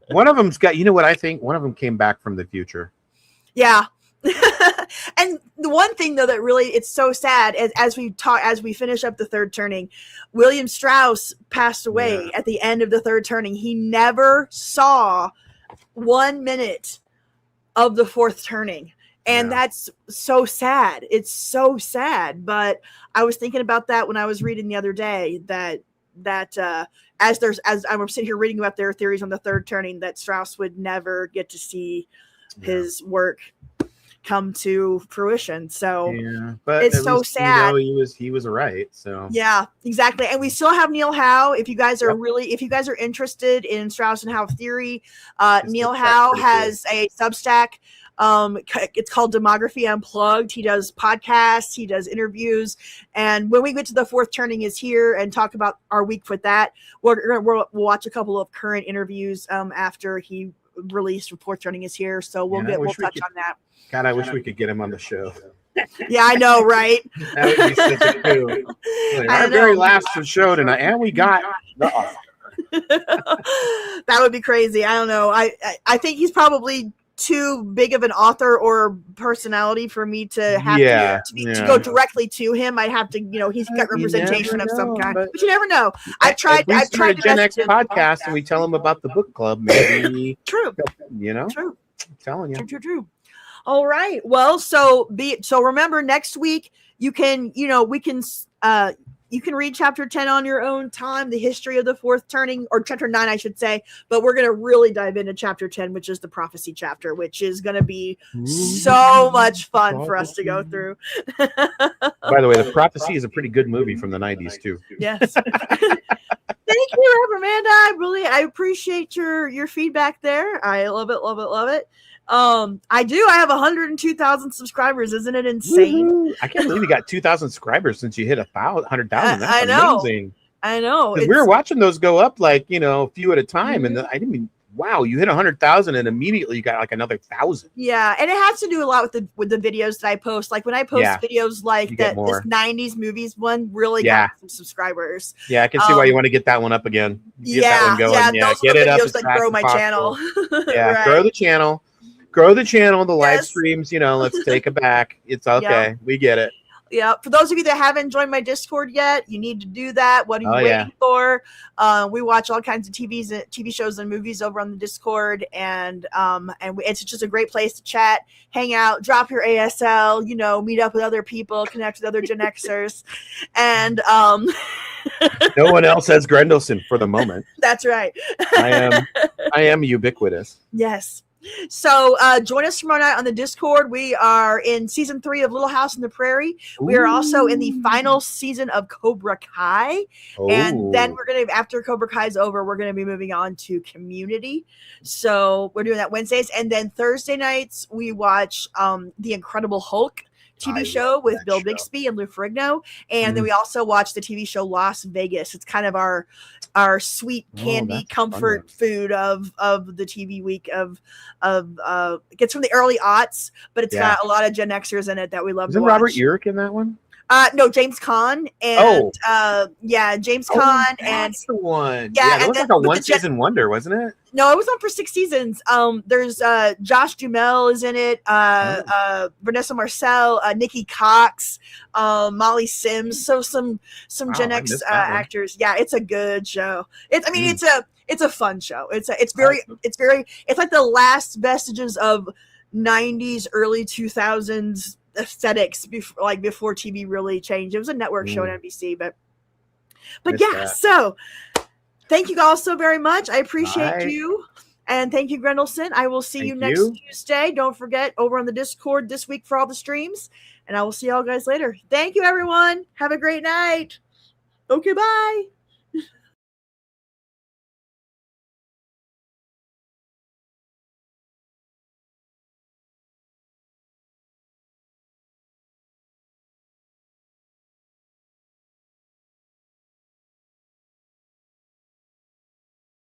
One of them's got, what I think? One of them came back from the future. Yeah. And the one thing though that really, it's so sad, as we finish up the third turning, William Strauss passed away at the end of the third turning. He never saw 1 minute of the fourth turning, and that's so sad. It's so sad. But I was thinking about that when I was reading the other day, that as I'm sitting here reading about their theories on the third turning, that Strauss would never get to see his work come to fruition. So but it's so sad. He was right. So yeah, exactly. And we still have Neil Howe. If you guys are interested in Strauss and Howe theory, Neil Howe has a Substack. It's called Demography Unplugged. He does podcasts, he does interviews, and when we get to the fourth turning is here and talk about our week with that. We'll watch a couple of current interviews after he released. Fourth Turning is here, so we'll touch on that. God, I wish we could get him on the show. Yeah, I know, right? That would be such a coup. Our very last show tonight, and we got the author. That would be crazy. I don't know. I think he's probably too big of an author or personality for me to have to go directly to him. I'd have to, he's got representation of some kind, but you never know. I've tried a Gen X podcast and we tell him about the book club. Maybe true. True. I'm telling you. True. All right. Well, so remember next week you can, you can read chapter 10 on your own time, the history of the Fourth Turning, or chapter 9, I should say. But we're going to really dive into chapter 10, which is the prophecy chapter, which is going to be so much fun for us to go through. By the way, The Prophecy is a pretty good movie from the 90s, too. Yes. Thank you, Amanda. I appreciate your feedback there. I love it. I have 102,000 subscribers. Isn't it insane? Woo-hoo. I can't believe you got 2,000 subscribers since you hit 100,000. That's amazing. I know. We were watching those go up a few at a time, and I didn't mean. Wow, you hit 100,000 and immediately you got like another 1,000. Yeah, and it has to do a lot with the videos that I post. Like when I post videos like this 90s movies one really got some subscribers. Yeah, I can see why you want to get that one up again. Get that one going. Yeah, get it up. Those that grow my channel. Yeah, right. Grow the channel, the live streams, let's take it back. It's okay. Yep. We get it. Yeah. For those of you that haven't joined my Discord yet, you need to do that. What are you waiting for? We watch all kinds of TV shows and movies over on the Discord, and it's just a great place to chat, hang out, drop your ASL, meet up with other people, connect with other Gen Xers, and no one else has Grendelson for the moment. That's right. I am ubiquitous. Yes. So join us tomorrow night on the Discord. We are in season 3 of Little House on the Prairie. We are also in the final season of Cobra Kai. And then after Cobra Kai is over, we're going to be moving on to Community. So we're doing that Wednesdays. And then Thursday nights, we watch The Incredible Hulk TV show with Bill Bixby and Lou Ferrigno. And then we also watch the TV show Las Vegas. It's kind of our sweet candy comfort food of the TV week it gets from the early aughts, but it's got a lot of Gen Xers in it that we love to watch. Robert Urich in that one? No, James Caan and James Caan and that's the one. Yeah, that was like a one-season wonder, wasn't it? No, it was on for 6 seasons. There's Josh Duhamel is in it, Vanessa Marcel, Nikki Cox, Molly Sims. So some Gen X actors. Yeah, it's a good show. It's a fun show. It's like the last vestiges of 90s, early 2000s aesthetics before TV really changed. It was a network show on NBC, but so thank you all so very much. I appreciate you, and thank you, Grendelson. I will see you next Tuesday. Don't forget, over on the Discord this week for all the streams, and I will see y'all guys later. Thank you, everyone. Have a great night. Okay, bye.